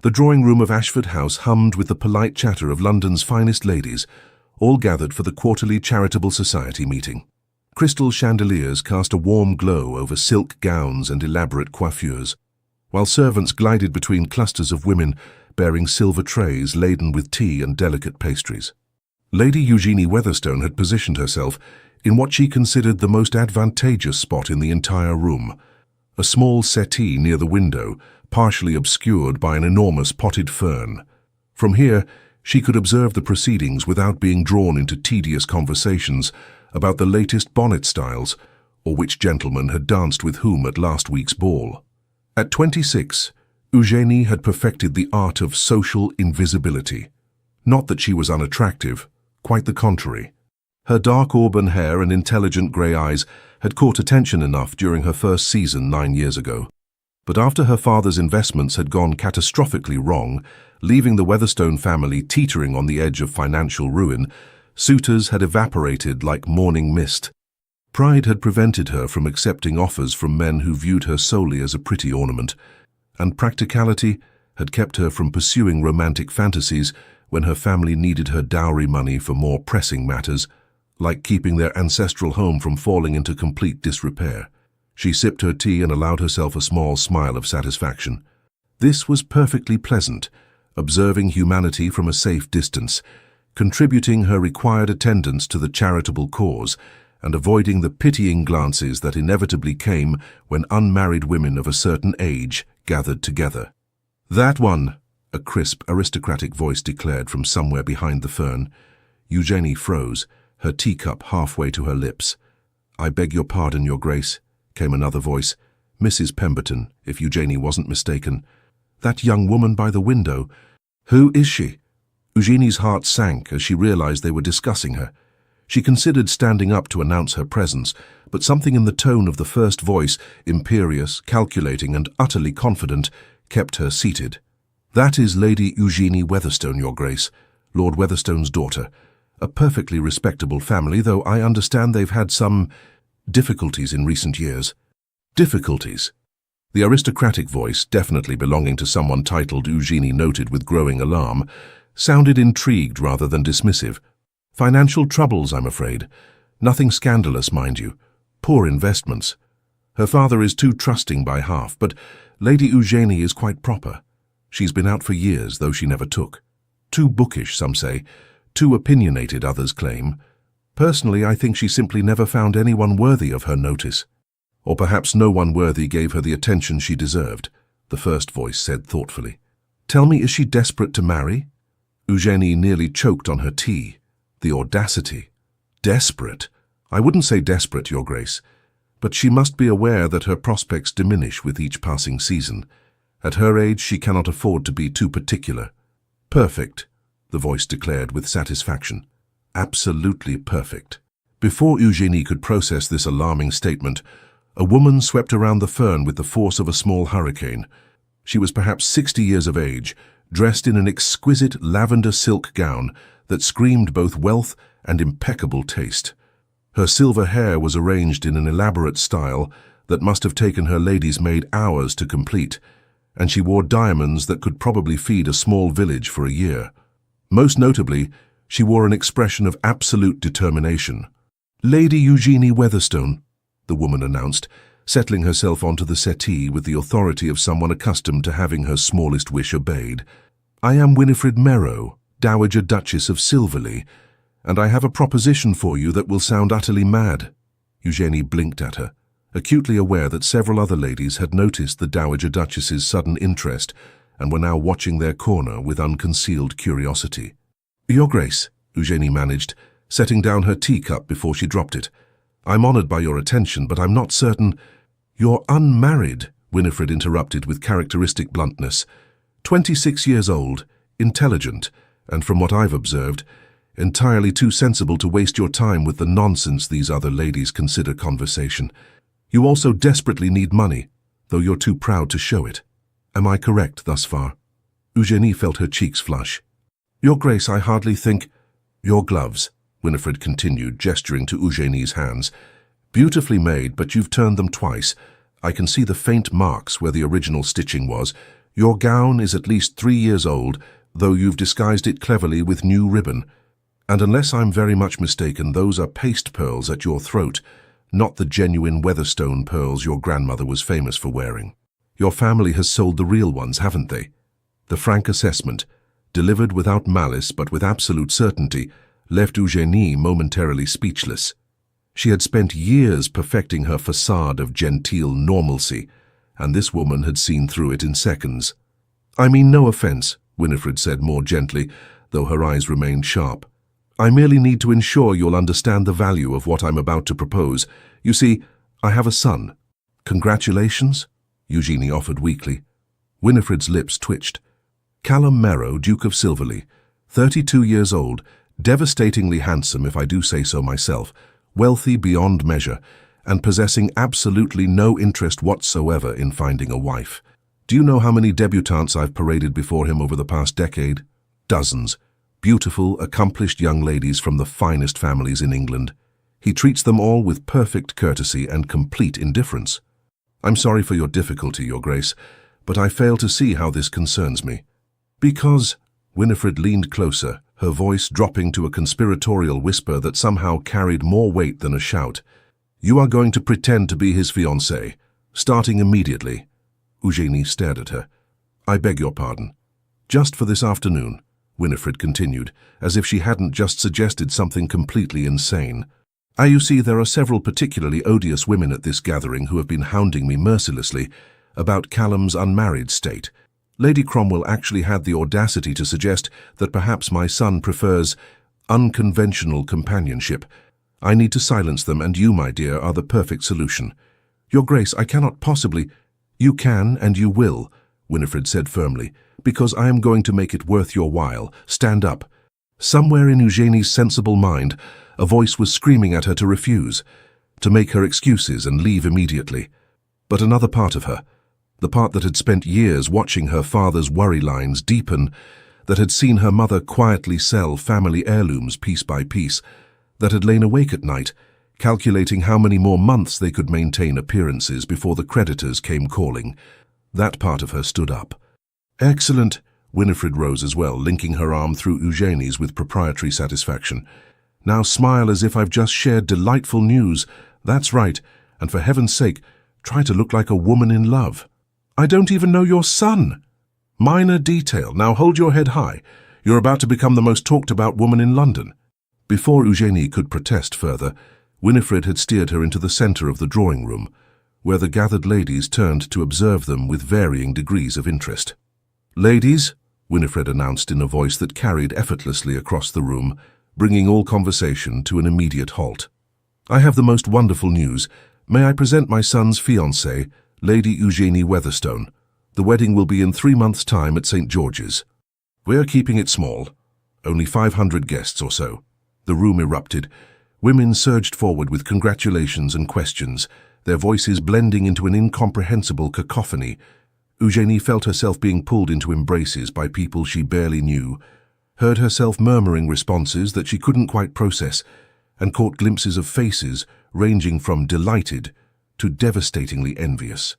The drawing-room of Ashford House hummed with the polite chatter of London's finest ladies, all gathered for the quarterly charitable society meeting. Crystal chandeliers cast a warm glow over silk gowns and elaborate coiffures, while servants glided between clusters of women bearing silver trays laden with tea and delicate pastries. Lady Eugenie Weatherstone had positioned herself in what she considered the most advantageous spot in the entire room, a small settee near the window, partially obscured by an enormous potted fern. From here, she could observe the proceedings without being drawn into tedious conversations about the latest bonnet styles or which gentleman had danced with whom at last week's ball. At 26, Eugenie had perfected the art of social invisibility. Not that she was unattractive, quite the contrary. Her dark auburn hair and intelligent grey eyes had caught attention enough during her first season 9 years ago. But after her father's investments had gone catastrophically wrong, leaving the Weatherstone family teetering on the edge of financial ruin, suitors had evaporated like morning mist. Pride had prevented her from accepting offers from men who viewed her solely as a pretty ornament, and practicality had kept her from pursuing romantic fantasies when her family needed her dowry money for more pressing matters, like keeping their ancestral home from falling into complete disrepair. She sipped her tea and allowed herself a small smile of satisfaction. This was perfectly pleasant, observing humanity from a safe distance, contributing her required attendance to the charitable cause, and avoiding the pitying glances that inevitably came when unmarried women of a certain age gathered together. "That one," a crisp, aristocratic voice declared from somewhere behind the fern. Eugenie froze, her teacup halfway to her lips. "I beg your pardon, Your Grace," came another voice. Mrs. Pemberton, if Eugenie wasn't mistaken. "That young woman by the window. Who is she?" Eugenie's heart sank as she realized they were discussing her. She considered standing up to announce her presence, but something in the tone of the first voice, imperious, calculating, and utterly confident, kept her seated. "That is Lady Eugenie Weatherstone, Your Grace, Lord Weatherstone's daughter. A perfectly respectable family, though I understand they've had some difficulties in recent years." Difficulties? The aristocratic voice, definitely belonging to someone titled Eugenie noted with growing alarm, sounded intrigued rather than dismissive. "Financial troubles, I'm afraid. Nothing scandalous, mind you. Poor investments. Her father is too trusting by half, but Lady Eugenie is quite proper. She's been out for years, though she never took. Too bookish, some say. Too opinionated, others claim. Personally, I think she simply never found anyone worthy of her notice. Or perhaps no one worthy gave her the attention she deserved," the first voice said thoughtfully. "Tell me, is she desperate to marry?" Eugenie nearly choked on her tea. The audacity. Desperate? I wouldn't say desperate, Your Grace, but she must be aware that her prospects diminish with each passing season. At her age, she cannot afford to be too particular. "Perfect," the voice declared with satisfaction. "Absolutely perfect." Before Eugenie could process this alarming statement, a woman swept around the fern with the force of a small hurricane. She was perhaps 60 years of age, dressed in an exquisite lavender silk gown that screamed both wealth and impeccable taste. Her silver hair was arranged in an elaborate style that must have taken her lady's maid hours to complete, and she wore diamonds that could probably feed a small village for a year. Most notably, she wore an expression of absolute determination. "Lady Eugenie Weatherstone," the woman announced, settling herself onto the settee with the authority of someone accustomed to having her smallest wish obeyed. "I am Winifred Merrow, Dowager Duchess of Silverleigh, and I have a proposition for you that will sound utterly mad." Eugenie blinked at her, acutely aware that several other ladies had noticed the Dowager Duchess's sudden interest and were now watching their corner with unconcealed curiosity. "Your Grace," Eugenie managed, setting down her teacup before she dropped it. "I'm honored by your attention, but I'm not certain—" "You're unmarried," Winifred interrupted with characteristic bluntness. 26 years old, intelligent, and from what I've observed, entirely too sensible to waste your time with the nonsense these other ladies consider conversation. You also desperately need money, though you're too proud to show it. Am I correct thus far?" Eugenie felt her cheeks flush. "Your Grace, I hardly think—" "Your gloves," Winifred continued, gesturing to Eugenie's hands. "Beautifully made, but you've turned them twice. I can see the faint marks where the original stitching was. Your gown is at least 3 years old, though you've disguised it cleverly with new ribbon. And unless I'm very much mistaken, those are paste pearls at your throat, not the genuine Weatherstone pearls your grandmother was famous for wearing. Your family has sold the real ones, haven't they? The frank assessment, delivered without malice but with absolute certainty, left Eugenie momentarily speechless. She had spent years perfecting her facade of genteel normalcy, and this woman had seen through it in seconds. "I mean no offense," Winifred said more gently, though her eyes remained sharp. "I merely need to ensure you'll understand the value of what I'm about to propose. You see, I have a son." "Congratulations," Eugenie offered weakly. Winifred's lips twitched. "Callum Merrow, Duke of Silverleigh, 32 years old, devastatingly handsome if I do say so myself, wealthy beyond measure, and possessing absolutely no interest whatsoever in finding a wife. Do you know how many debutantes I've paraded before him over the past decade? Dozens. Beautiful, accomplished young ladies from the finest families in England. He treats them all with perfect courtesy and complete indifference. I'm sorry for your difficulty, Your Grace, but I fail to see how this concerns me." "Because," Winifred leaned closer, her voice dropping to a conspiratorial whisper that somehow carried more weight than a shout, "you are going to pretend to be his fiancée, starting immediately." Eugenie stared at her. "I beg your pardon. Just for this afternoon," Winifred continued, as if she hadn't just suggested something completely insane. "You see, there are several particularly odious women at this gathering who have been hounding me mercilessly about Callum's unmarried state. Lady Cromwell actually had the audacity to suggest that perhaps my son prefers unconventional companionship. I need to silence them, and you, my dear, are the perfect solution." "Your Grace, I cannot possibly—" "You can and you will," Winifred said firmly, "because I am going to make it worth your while. Stand up." Somewhere in Eugenie's sensible mind, a voice was screaming at her to refuse, to make her excuses and leave immediately. But another part of her, the part that had spent years watching her father's worry lines deepen, that had seen her mother quietly sell family heirlooms piece by piece, that had lain awake at night, calculating how many more months they could maintain appearances before the creditors came calling, that part of her stood up. "Excellent." Winifred rose as well, linking her arm through Eugenie's with proprietary satisfaction. "Now smile as if I've just shared delightful news. That's right, and for heaven's sake, try to look like a woman in love." "I don't even know your son." "Minor detail. Now hold your head high. You're about to become the most talked-about woman in London." Before Eugenie could protest further, Winifred had steered her into the centre of the drawing room, where the gathered ladies turned to observe them with varying degrees of interest. "Ladies," Winifred announced in a voice that carried effortlessly across the room, bringing all conversation to an immediate halt, "I have the most wonderful news. May I present my son's fiancée, Lady Eugenie Weatherstone. The wedding will be in 3 months' time at St. George's. We're keeping it small, only 500 guests or so." The room erupted. Women surged forward with congratulations and questions, their voices blending into an incomprehensible cacophony. Eugenie felt herself being pulled into embraces by people she barely knew, heard herself murmuring responses that she couldn't quite process, and caught glimpses of faces ranging from delighted to devastatingly envious.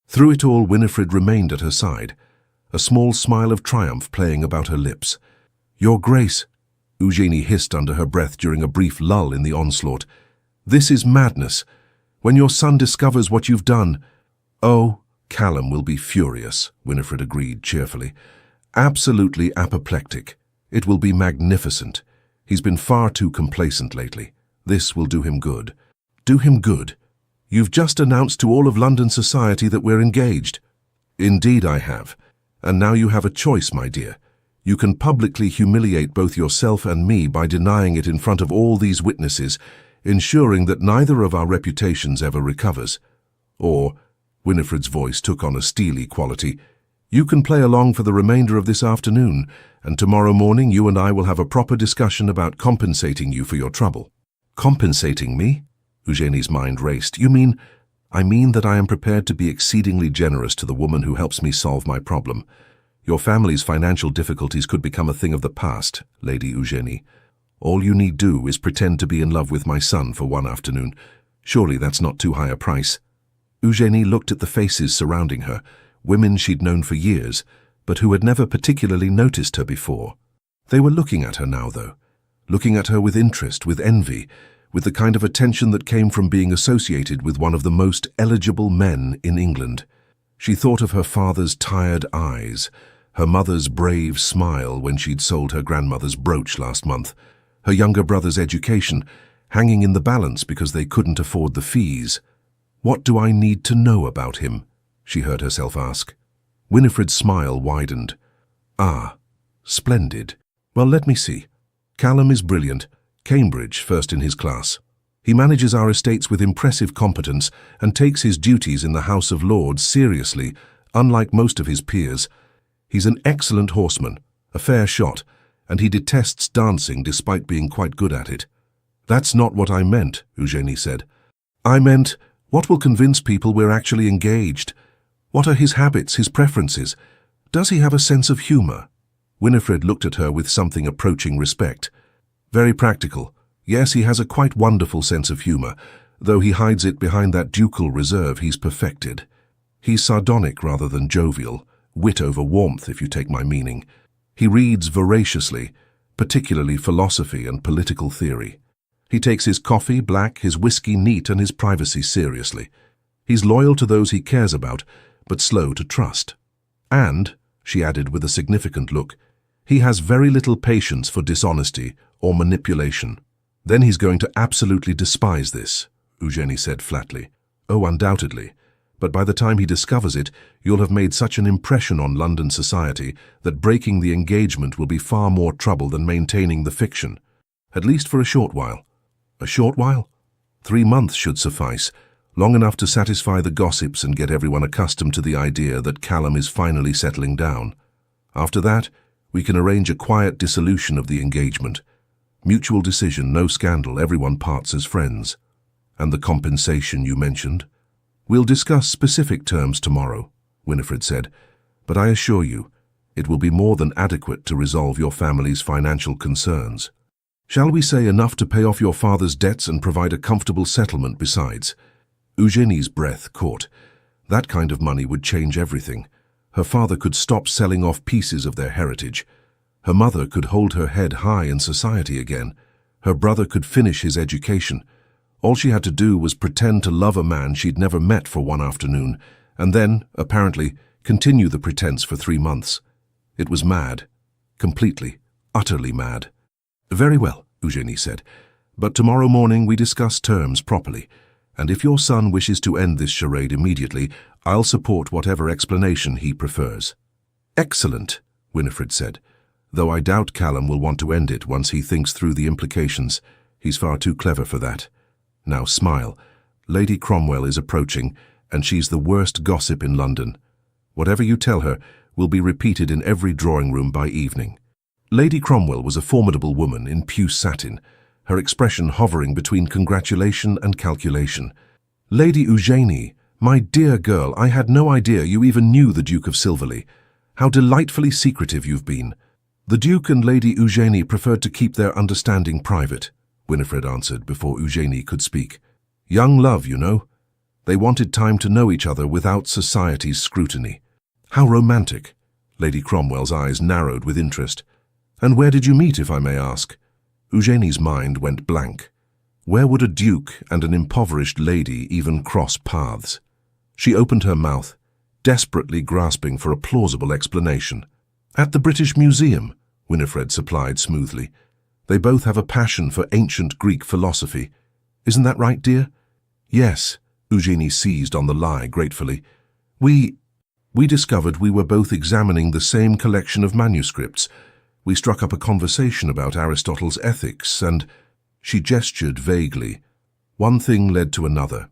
Through it all, Winifred remained at her side, a small smile of triumph playing about her lips. "Your Grace," Eugenie hissed under her breath during a brief lull in the onslaught, "this is madness. When your son discovers what you've done—" "Oh, Callum will be furious," Winifred agreed cheerfully. "Absolutely apoplectic. It will be magnificent. He's been far too complacent lately. This will do him good." "Do him good? You've just announced to all of London society that we're engaged." "Indeed I have. And now you have a choice, my dear. You can publicly humiliate both yourself and me by denying it in front of all these witnesses, ensuring that neither of our reputations ever recovers. Or," Winifred's voice took on a steely quality, "you can play along for the remainder of this afternoon, and tomorrow morning you and I will have a proper discussion about compensating you for your trouble." "Compensating me?" Eugenie's mind raced. "You mean—" "I mean that I am prepared to be exceedingly generous to the woman who helps me solve my problem. Your family's financial difficulties could become a thing of the past, Lady Eugenie. All you need do is pretend to be in love with my son for one afternoon. Surely that's not too high a price." Eugenie looked at the faces surrounding her, women she'd known for years, but who had never particularly noticed her before. They were looking at her now, though, looking at her with interest, with envy, with the kind of attention that came from being associated with one of the most eligible men in England. She thought of her father's tired eyes, her mother's brave smile when she'd sold her grandmother's brooch last month, her younger brother's education, hanging in the balance because they couldn't afford the fees. "What do I need to know about him?" she heard herself ask. Winifred's smile widened. "Ah, splendid. Well, let me see. Callum is brilliant. Cambridge, first in his class. He manages our estates with impressive competence and takes his duties in the House of Lords seriously, unlike most of his peers. He's an excellent horseman, a fair shot, and he detests dancing despite being quite good at it." "That's not what I meant," Eugenie said. "I meant, what will convince people we're actually engaged? What are his habits, his preferences? Does he have a sense of humor?" Winifred looked at her with something approaching respect. "Very practical. Yes, he has a quite wonderful sense of humor, though he hides it behind that ducal reserve he's perfected. He's sardonic rather than jovial, wit over warmth, if you take my meaning. He reads voraciously, particularly philosophy and political theory. He takes his coffee black, his whiskey neat, and his privacy seriously. He's loyal to those he cares about, but slow to trust. And," she added with a significant look, "he has very little patience for dishonesty or manipulation." "Then he's going to absolutely despise this," Eugenie said flatly. "Oh, undoubtedly. But by the time he discovers it, you'll have made such an impression on London society that breaking the engagement will be far more trouble than maintaining the fiction. At least for a short while." "A short while?" 3 months should suffice, long enough to satisfy the gossips and get everyone accustomed to the idea that Callum is finally settling down. After that, we can arrange a quiet dissolution of the engagement. Mutual decision, no scandal, everyone parts as friends. And the compensation you mentioned? "We'll discuss specific terms tomorrow," Winifred said, "but I assure you, it will be more than adequate to resolve your family's financial concerns. Shall we say enough to pay off your father's debts and provide a comfortable settlement besides?" Eugenie's breath caught. That kind of money would change everything. Her father could stop selling off pieces of their heritage. Her mother could hold her head high in society again. Her brother could finish his education. All she had to do was pretend to love a man she'd never met for one afternoon, and then, apparently, continue the pretense for 3 months. It was mad. Completely, utterly mad. "Very well," Eugenie said, "but tomorrow morning we discuss terms properly, and if your son wishes to end this charade immediately, I'll support whatever explanation he prefers." "Excellent," Winifred said, "though I doubt Callum will want to end it once he thinks through the implications. He's far too clever for that. Now smile. Lady Cromwell is approaching, and she's the worst gossip in London. Whatever you tell her will be repeated in every drawing room by evening." Lady Cromwell was a formidable woman in puce satin, her expression hovering between congratulation and calculation. "Lady Eugenie, my dear girl, I had no idea you even knew the Duke of Silverleigh. How delightfully secretive you've been." "The Duke and Lady Eugenie preferred to keep their understanding private," Winifred answered before Eugenie could speak. "Young love, you know. They wanted time to know each other without society's scrutiny." "How romantic." Lady Cromwell's eyes narrowed with interest. "And where did you meet, if I may ask?" Eugenie's mind went blank. Where would a duke and an impoverished lady even cross paths? She opened her mouth, desperately grasping for a plausible explanation. "At the British Museum," Winifred supplied smoothly. "They both have a passion for ancient Greek philosophy. Isn't that right, dear?" "Yes," Eugenie seized on the lie gratefully. We discovered we were both examining the same collection of manuscripts. We struck up a conversation about Aristotle's ethics, and—" She gestured vaguely. One thing led to another.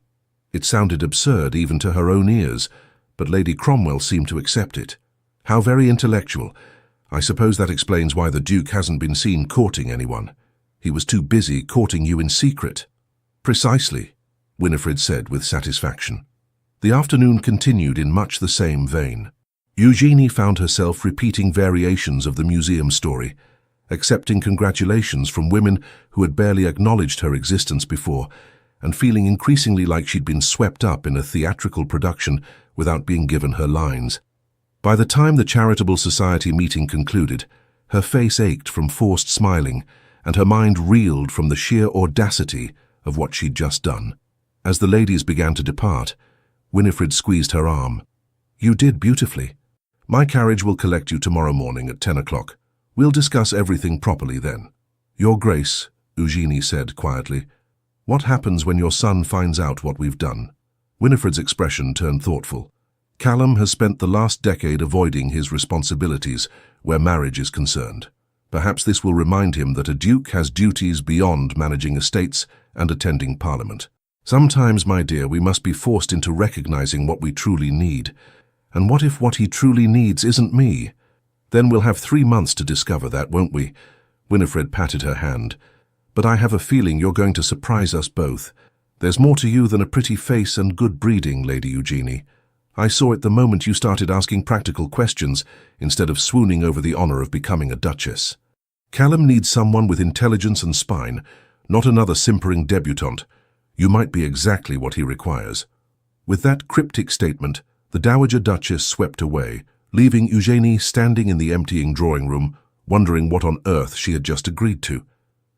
It sounded absurd even to her own ears, but Lady Cromwell seemed to accept it. "How very intellectual. I suppose that explains why the Duke hasn't been seen courting anyone. He was too busy courting you in secret." "Precisely," Winifred said with satisfaction. The afternoon continued in much the same vein. Eugenie found herself repeating variations of the museum story, accepting congratulations from women who had barely acknowledged her existence before, and feeling increasingly like she'd been swept up in a theatrical production without being given her lines. By the time the charitable society meeting concluded, her face ached from forced smiling, and her mind reeled from the sheer audacity of what she'd just done. As the ladies began to depart, Winifred squeezed her arm. "You did beautifully. My carriage will collect you tomorrow morning at 10 o'clock. We'll discuss everything properly then." "Your Grace," Eugenie said quietly, "what happens when your son finds out what we've done?" Winifred's expression turned thoughtful. "Callum has spent the last decade avoiding his responsibilities where marriage is concerned. Perhaps this will remind him that a duke has duties beyond managing estates and attending Parliament. Sometimes, my dear, we must be forced into recognizing what we truly need. And what if what he truly needs isn't me? Then we'll have 3 months to discover that, won't we?" Winifred patted her hand. "But I have a feeling you're going to surprise us both. There's more to you than a pretty face and good breeding, Lady Eugenie. I saw it the moment you started asking practical questions instead of swooning over the honor of becoming a duchess. Callum needs someone with intelligence and spine, not another simpering debutante. You might be exactly what he requires." With that cryptic statement, the Dowager Duchess swept away, leaving Eugenie standing in the emptying drawing room, wondering what on earth she had just agreed to.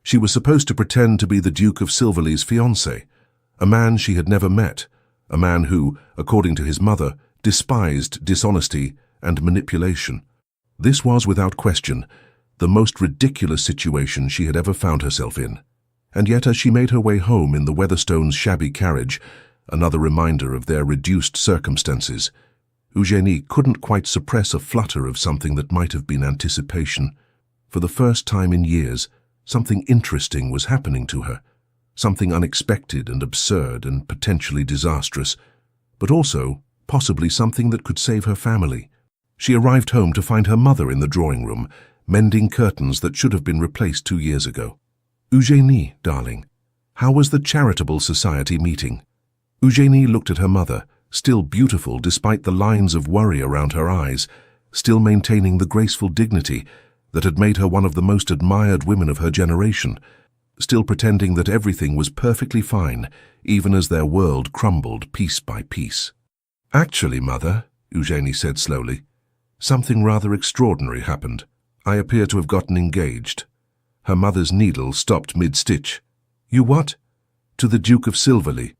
She was supposed to pretend to be the Duke of Silverleigh's fiancé, a man she had never met, a man who, according to his mother, despised dishonesty and manipulation. This was, without question, the most ridiculous situation she had ever found herself in. And yet, as she made her way home in the Weatherstones' shabby carriage, another reminder of their reduced circumstances, Eugenie couldn't quite suppress a flutter of something that might have been anticipation. For the first time in years, something interesting was happening to her, something unexpected and absurd and potentially disastrous, but also possibly something that could save her family. She arrived home to find her mother in the drawing room, mending curtains that should have been replaced 2 years ago. "Eugenie, darling, how was the charitable society meeting?" Eugenie looked at her mother, still beautiful despite the lines of worry around her eyes, still maintaining the graceful dignity that had made her one of the most admired women of her generation, still pretending that everything was perfectly fine, even as their world crumbled piece by piece. "Actually, Mother," Eugenie said slowly, "something rather extraordinary happened. I appear to have gotten engaged." Her mother's needle stopped mid-stitch. "You what?" "To the Duke of Silverleigh.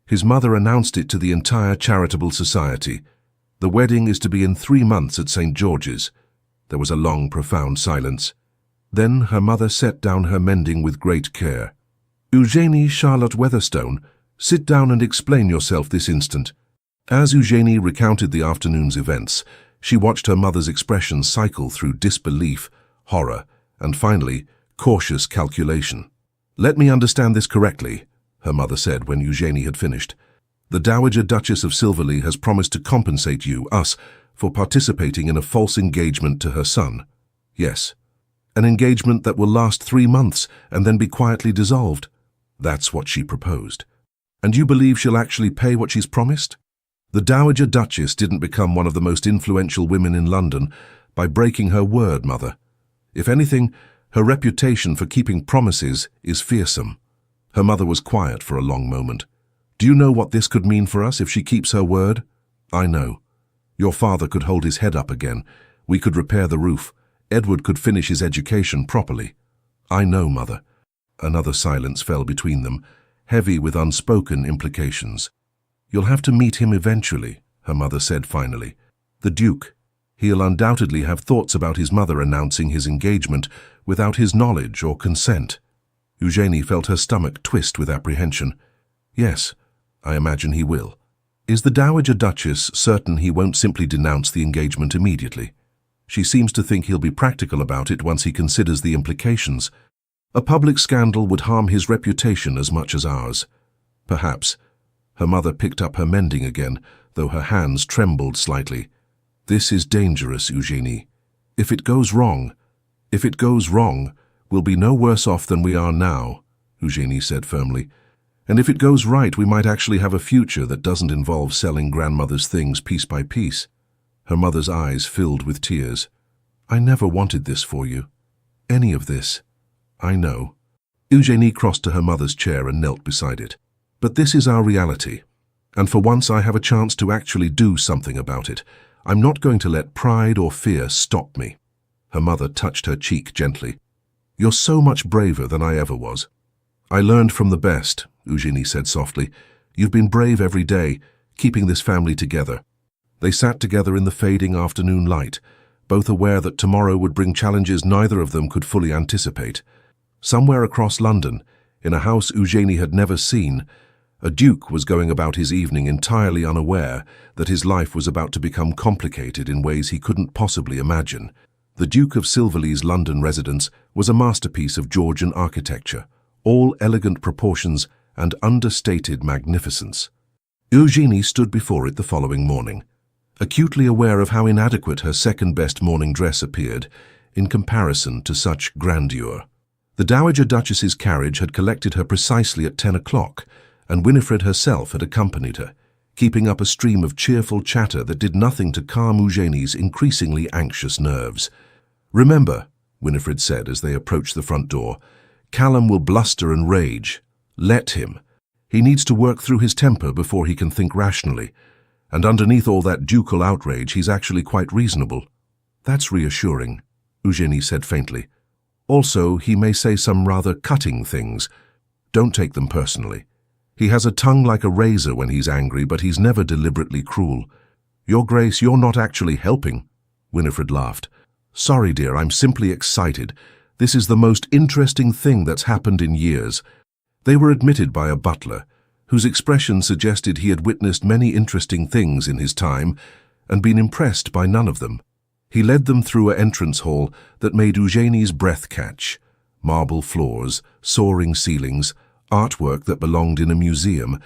His mother announced it to the entire charitable society. The wedding is to be in 3 months at St. George's." There was a long, profound silence. Then her mother set down her mending with great care. "Eugenie Charlotte Weatherstone, sit down and explain yourself this instant." As Eugenie recounted the afternoon's events, she watched her mother's expression cycle through disbelief, horror, and finally, cautious calculation. "Let me understand this correctly," her mother said when Eugenie had finished. "The Dowager Duchess of Silverleigh has promised to compensate you, us, for participating in a false engagement to her son." "Yes." "An engagement that will last 3 months and then be quietly dissolved." "That's what she proposed." "And you believe she'll actually pay what she's promised?" "The Dowager Duchess didn't become one of the most influential women in London by breaking her word, Mother. If anything, her reputation for keeping promises is fearsome." Her mother was quiet for a long moment. "Do you know what this could mean for us if she keeps her word?" "I know. Your father could hold his head up again. We could repair the roof. Edward could finish his education properly." "I know, Mother." Another silence fell between them, heavy with unspoken implications. "You'll have to meet him eventually," her mother said finally. "The Duke. He'll undoubtedly have thoughts about his mother announcing his engagement without his knowledge or consent." Eugenie felt her stomach twist with apprehension. "Yes, I imagine he will." "Is the Dowager Duchess certain he won't simply denounce the engagement immediately?" "She seems to think he'll be practical about it once he considers the implications. A public scandal would harm his reputation as much as ours." "Perhaps." Her mother picked up her mending again, though her hands trembled slightly. "This is dangerous, Eugenie. If it goes wrong, we'll be no worse off than we are now," Eugenie said firmly. "And if it goes right, we might actually have a future that doesn't involve selling grandmother's things piece by piece." Her mother's eyes filled with tears. "I never wanted this for you. Any of this. I know." Eugenie crossed to her mother's chair and knelt beside it. But this is our reality, and for once I have a chance to actually do something about it. I'm not going to let pride or fear stop me." Her mother touched her cheek gently. "You're so much braver than I ever was." "I learned from the best," Eugenie said softly. "You've been brave every day, keeping this family together." They sat together in the fading afternoon light, both aware that tomorrow would bring challenges neither of them could fully anticipate. Somewhere across London, in a house Eugenie had never seen, a duke was going about his evening entirely unaware that his life was about to become complicated in ways he couldn't possibly imagine. The Duke of Silverleigh's London residence was a masterpiece of Georgian architecture, all elegant proportions and understated magnificence. Eugenie stood before it the following morning, acutely aware of how inadequate her second-best morning dress appeared in comparison to such grandeur. The Dowager Duchess's carriage had collected her precisely at 10 o'clock, and Winifred herself had accompanied her, keeping up a stream of cheerful chatter that did nothing to calm Eugenie's increasingly anxious nerves. "Remember," Winifred said as they approached the front door, "Callum will bluster and rage. Let him. He needs to work through his temper before he can think rationally. And underneath all that ducal outrage, he's actually quite reasonable." "That's reassuring," Eugenie said faintly. "Also, he may say some rather cutting things. Don't take them personally. He has a tongue like a razor when he's angry, but he's never deliberately cruel." "Your Grace, you're not actually helping," Winifred laughed. "Sorry, dear, I'm simply excited. This is the most interesting thing that's happened in years." They were admitted by a butler, whose expression suggested he had witnessed many interesting things in his time and been impressed by none of them. He led them through an entrance hall that made Eugenie's breath catch. Marble floors, soaring ceilings, artwork that belonged in a museum,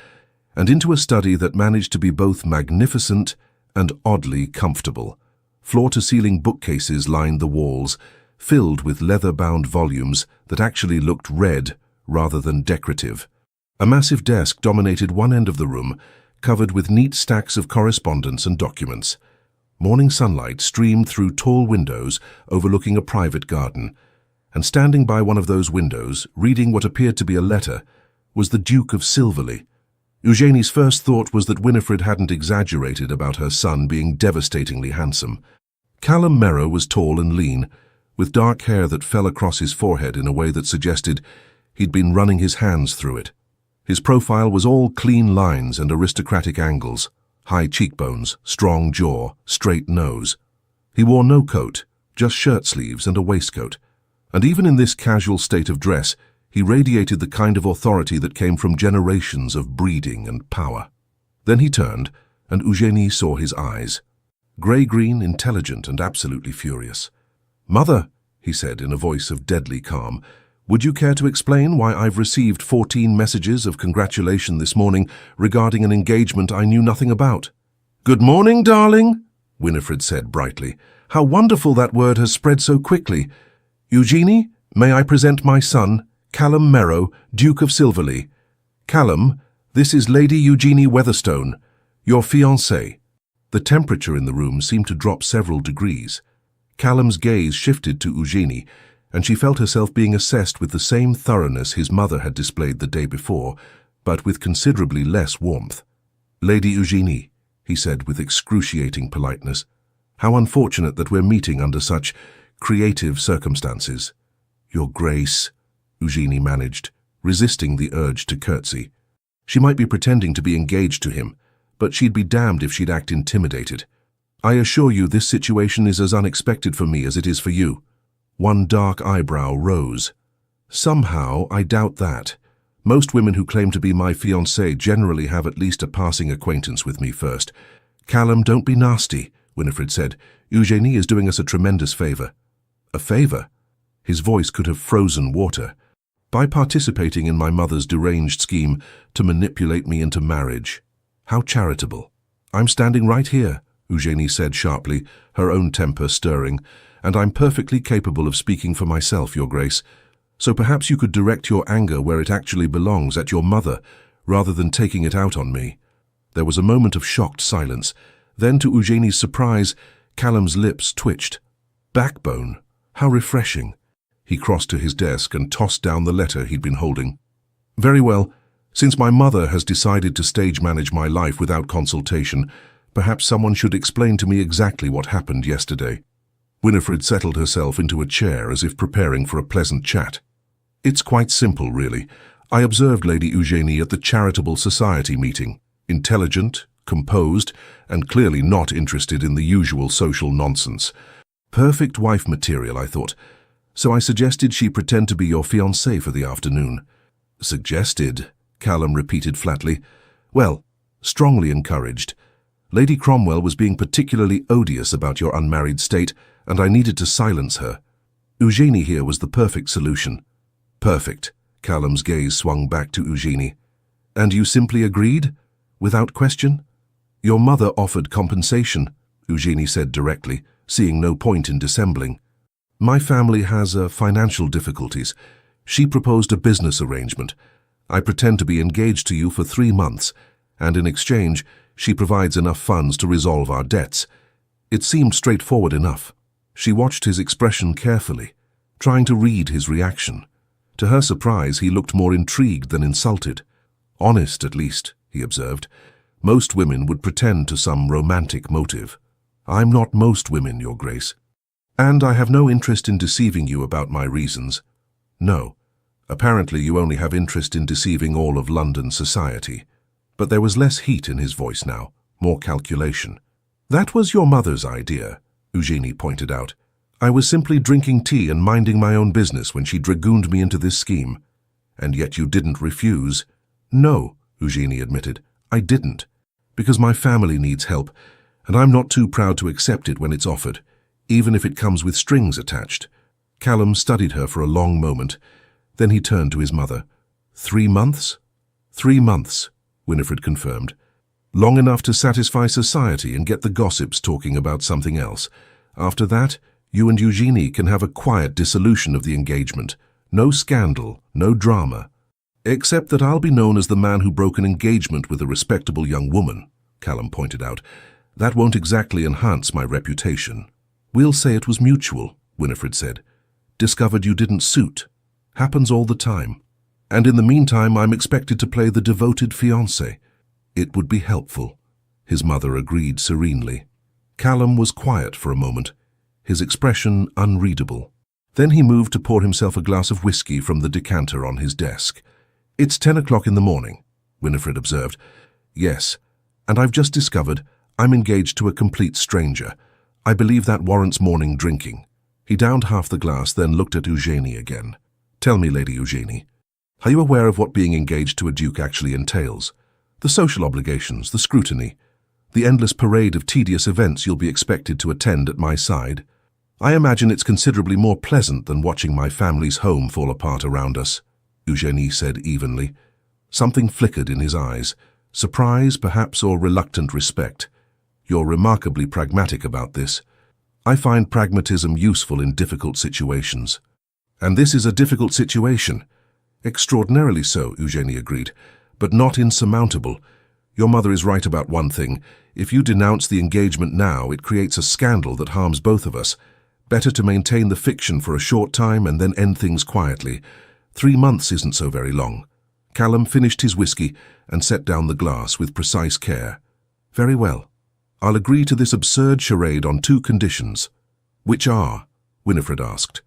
and into a study that managed to be both magnificent and oddly comfortable. Floor-to-ceiling bookcases lined the walls, filled with leather-bound volumes that actually looked read rather than decorative. A massive desk dominated one end of the room, covered with neat stacks of correspondence and documents. Morning sunlight streamed through tall windows overlooking a private garden, and standing by one of those windows, reading what appeared to be a letter, was the Duke of Silverleigh. Eugenie's first thought was that Winifred hadn't exaggerated about her son being devastatingly handsome. Callum Merrow was tall and lean, with dark hair that fell across his forehead in a way that suggested he'd been running his hands through it. His profile was all clean lines and aristocratic angles, high cheekbones, strong jaw, straight nose. He wore no coat, just shirt sleeves and a waistcoat, and even in this casual state of dress, he radiated the kind of authority that came from generations of breeding and power. Then he turned, and Eugenie saw his eyes. Grey-green, intelligent, and absolutely furious. "Mother," he said in a voice of deadly calm, "would you care to explain why I've received 14 messages of congratulation this morning regarding an engagement I knew nothing about?" "Good morning, darling," Winifred said brightly. "How wonderful that word has spread so quickly. Eugenie, may I present my son, Callum Merrow, Duke of Silverleigh. Callum, this is Lady Eugenie Weatherstone, your fiancée." The temperature in the room seemed to drop several degrees. Callum's gaze shifted to Eugenie, and she felt herself being assessed with the same thoroughness his mother had displayed the day before, but with considerably less warmth. "Lady Eugenie," he said with excruciating politeness, "how unfortunate that we're meeting under such creative circumstances." "Your Grace," Eugenie managed, resisting the urge to curtsy. She might be pretending to be engaged to him, but she'd be damned if she'd act intimidated. "I assure you this situation is as unexpected for me as it is for you." One dark eyebrow rose. "Somehow, I doubt that. Most women who claim to be my fiancée generally have at least a passing acquaintance with me first." "Callum, don't be nasty," Winifred said. "Eugenie is doing us a tremendous favor." "A favor?" His voice could have frozen water. "By participating in my mother's deranged scheme to manipulate me into marriage. How charitable." "I'm standing right here," Eugenie said sharply, her own temper stirring, "and I'm perfectly capable of speaking for myself, Your Grace. So perhaps you could direct your anger where it actually belongs, at your mother, rather than taking it out on me." There was a moment of shocked silence. Then, to Eugenie's surprise, Callum's lips twitched. "Backbone? How refreshing." He crossed to his desk and tossed down the letter he'd been holding. "Very well. Since my mother has decided to stage manage my life without consultation, perhaps someone should explain to me exactly what happened yesterday. Winifred settled herself into a chair as if preparing for a pleasant chat. It's quite simple, really. I observed Lady Eugenie at the Charitable Society meeting. Intelligent, composed, and clearly not interested in the usual social nonsense. Perfect wife material, I thought. So I suggested she pretend to be your fiancée for the afternoon. Suggested, Callum repeated flatly. Well, strongly encouraged. Lady Cromwell was being particularly odious about your unmarried state, and I needed to silence her. Eugenie here was the perfect solution. Perfect. Callum's gaze swung back to Eugenie. And you simply agreed? Without question? Your mother offered compensation, Eugenie said directly, seeing no point in dissembling. My family has financial difficulties. She proposed a business arrangement. I pretend to be engaged to you for 3 months, and in exchange, she provides enough funds to resolve our debts. It seemed straightforward enough. She watched his expression carefully, trying to read his reaction. To her surprise, he looked more intrigued than insulted. Honest, at least, he observed. Most women would pretend to some romantic motive. I'm not most women, Your Grace. And I have no interest in deceiving you about my reasons. No. Apparently you only have interest in deceiving all of London society. But there was less heat in his voice now, more calculation. That was your mother's idea, Eugenie pointed out. I was simply drinking tea and minding my own business when she dragooned me into this scheme. And yet you didn't refuse. No, Eugenie admitted. I didn't. Because my family needs help, and I'm not too proud to accept it when it's offered, even if it comes with strings attached. Callum studied her for a long moment. Then he turned to his mother. 3 months? 3 months, Winifred confirmed. Long enough to satisfy society and get the gossips talking about something else. After that, you and Eugenie can have a quiet dissolution of the engagement. No scandal, no drama. Except that I'll be known as the man who broke an engagement with a respectable young woman, Callum pointed out. That won't exactly enhance my reputation. We'll say it was mutual, Winifred said. Discovered you didn't suit. Happens all the time. And in the meantime, I'm expected to play the devoted fiancé. It would be helpful, his mother agreed serenely. Callum was quiet for a moment, his expression unreadable. Then he moved to pour himself a glass of whiskey from the decanter on his desk. It's 10 o'clock in the morning, Winifred observed. Yes, and I've just discovered I'm engaged to a complete stranger. I believe that warrants morning drinking. He downed half the glass, then looked at Eugenie again. Tell me, Lady Eugenie, are you aware of what being engaged to a duke actually entails? The social obligations, the scrutiny, the endless parade of tedious events you'll be expected to attend at my side? I imagine it's considerably more pleasant than watching my family's home fall apart around us, Eugenie said evenly. Something flickered in his eyes, surprise perhaps or reluctant respect. You're remarkably pragmatic about this. I find pragmatism useful in difficult situations. And this is a difficult situation. Extraordinarily so, Eugenie agreed, but not insurmountable. Your mother is right about one thing. If you denounce the engagement now, it creates a scandal that harms both of us. Better to maintain the fiction for a short time and then end things quietly. 3 months isn't so very long. Callum finished his whiskey and set down the glass with precise care. Very well. I'll agree to this absurd charade on 2 conditions. Which are? Winifred asked.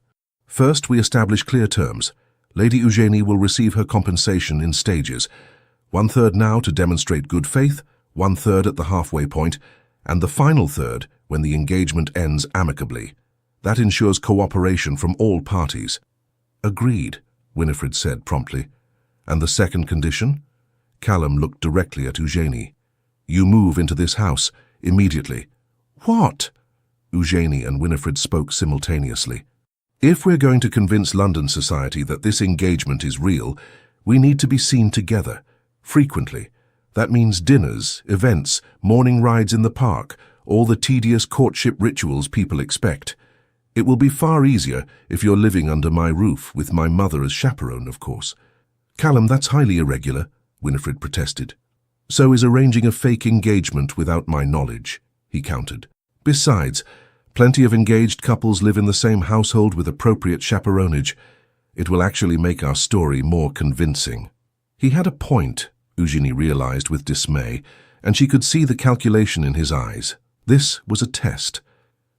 First, we establish clear terms. Lady Eugenie will receive her compensation in stages. 1/3 now to demonstrate good faith, 1/3 at the halfway point, and the final third when the engagement ends amicably. That ensures cooperation from all parties. Agreed, Winifred said promptly. And the second condition? Callum looked directly at Eugenie. You move into this house immediately. What? Eugenie and Winifred spoke simultaneously. If we're going to convince London society that this engagement is real, we need to be seen together, frequently. That means dinners, events, morning rides in the park, all the tedious courtship rituals people expect. It will be far easier if you're living under my roof, with my mother as chaperone, of course. Callum, that's highly irregular, Winifred protested. So is arranging a fake engagement without my knowledge, he countered. Besides, plenty of engaged couples live in the same household with appropriate chaperonage. It will actually make our story more convincing. He had a point, Eugenie realized with dismay, and she could see the calculation in his eyes. This was a test.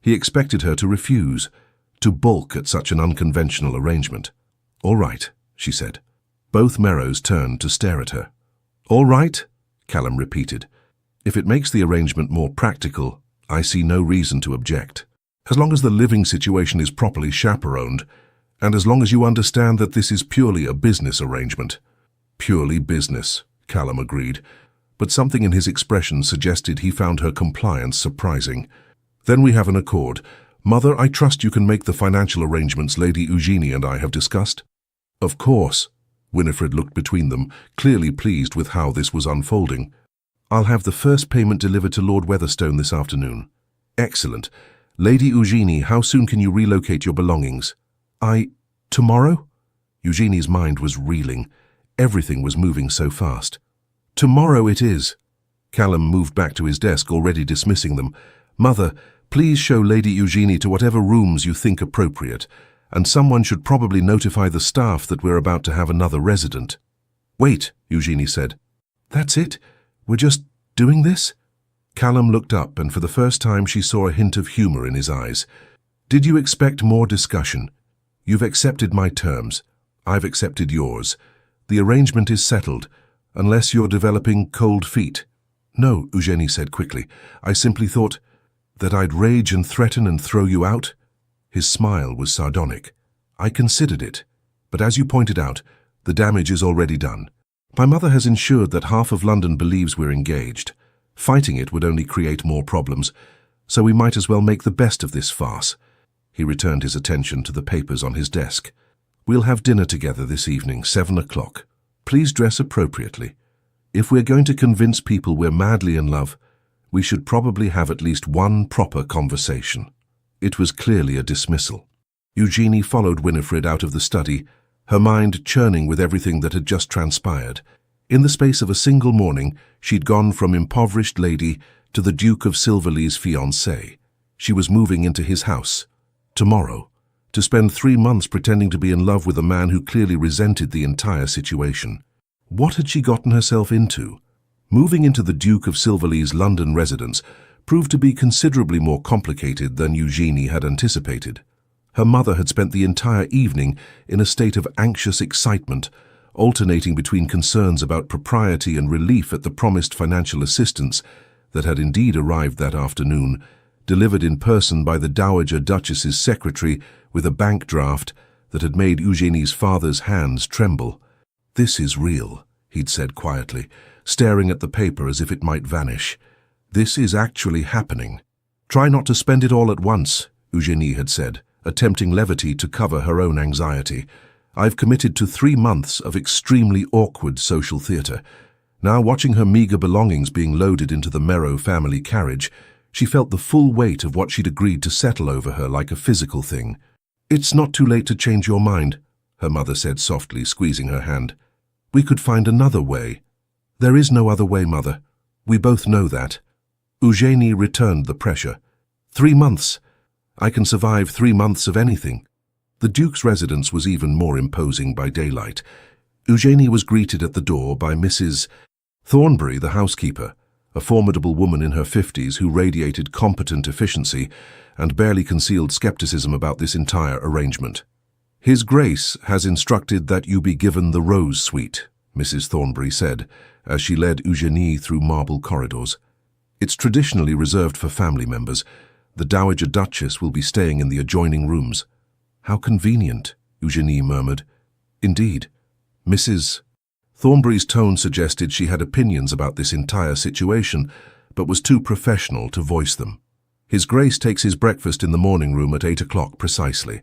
He expected her to refuse, to balk at such an unconventional arrangement. "All right," she said. Both Merrows turned to stare at her. "All right," Callum repeated. "If it makes the arrangement more practical, I see no reason to object. As long as the living situation is properly chaperoned, and as long as you understand that this is purely a business arrangement." "Purely business," Callum agreed, but something in his expression suggested he found her compliance surprising. "Then we have an accord. Mother, I trust you can make the financial arrangements Lady Eugenie and I have discussed?" "Of course." Winifred looked between them, clearly pleased with how this was unfolding. "I'll have the first payment delivered to Lord Weatherstone this afternoon." "Excellent. Lady Eugenie, how soon can you relocate your belongings?" Tomorrow?" Eugenie's mind was reeling. Everything was moving so fast. "Tomorrow it is." Callum moved back to his desk, already dismissing them. "Mother, please show Lady Eugenie to whatever rooms you think appropriate, and someone should probably notify the staff that we're about to have another resident." "Wait," Eugenie said. "That's it? We're just doing this?" Callum looked up, and for the first time she saw a hint of humor in his eyes. "Did you expect more discussion? You've accepted my terms. I've accepted yours. The arrangement is settled, unless you're developing cold feet." "No," Eugenie said quickly. "I simply thought that I'd rage and threaten and throw you out." His smile was sardonic. "I considered it, but as you pointed out, the damage is already done. My mother has ensured that half of London believes we're engaged. Fighting it would only create more problems, so we might as well make the best of this farce." He returned his attention to the papers on his desk. "We'll have dinner together this evening, 7 o'clock. Please dress appropriately. If we're going to convince people we're madly in love, we should probably have at least one proper conversation." It was clearly a dismissal. Eugenie followed Winifred out of the study, her mind churning with everything that had just transpired. In the space of a single morning, she'd gone from impoverished lady to the Duke of Silverleigh's fiancée. She was moving into his house. Tomorrow, to spend 3 months pretending to be in love with a man who clearly resented the entire situation. What had she gotten herself into? Moving into the Duke of Silverleigh's London residence proved to be considerably more complicated than Eugenie had anticipated. Her mother had spent the entire evening in a state of anxious excitement, alternating between concerns about propriety and relief at the promised financial assistance that had indeed arrived that afternoon, delivered in person by the Dowager Duchess's secretary with a bank draft that had made Eugenie's father's hands tremble. "This is real," he'd said quietly, staring at the paper as if it might vanish. "This is actually happening." "Try not to spend it all at once," Eugenie had said, attempting levity to cover her own anxiety. "I've committed to 3 months of extremely awkward social theatre." Now, watching her meager belongings being loaded into the Merrow family carriage, she felt the full weight of what she'd agreed to settle over her like a physical thing. "It's not too late to change your mind," her mother said softly, squeezing her hand. "We could find another way." "There is no other way, Mother. We both know that." Eugenie returned the pressure. 3 months. I can survive 3 months of anything." The Duke's residence was even more imposing by daylight. Eugenie was greeted at the door by Mrs. Thornbury, the housekeeper, a formidable woman in her 50s who radiated competent efficiency and barely concealed skepticism about this entire arrangement. "His Grace has instructed that you be given the Rose Suite," Mrs. Thornbury said, as she led Eugenie through marble corridors. "It's traditionally reserved for family members. The Dowager Duchess will be staying in the adjoining rooms." "How convenient," Eugenie murmured. "Indeed." Mrs. Thornbury's tone suggested she had opinions about this entire situation, but was too professional to voice them. "His Grace takes his breakfast in the morning room at 8 o'clock precisely.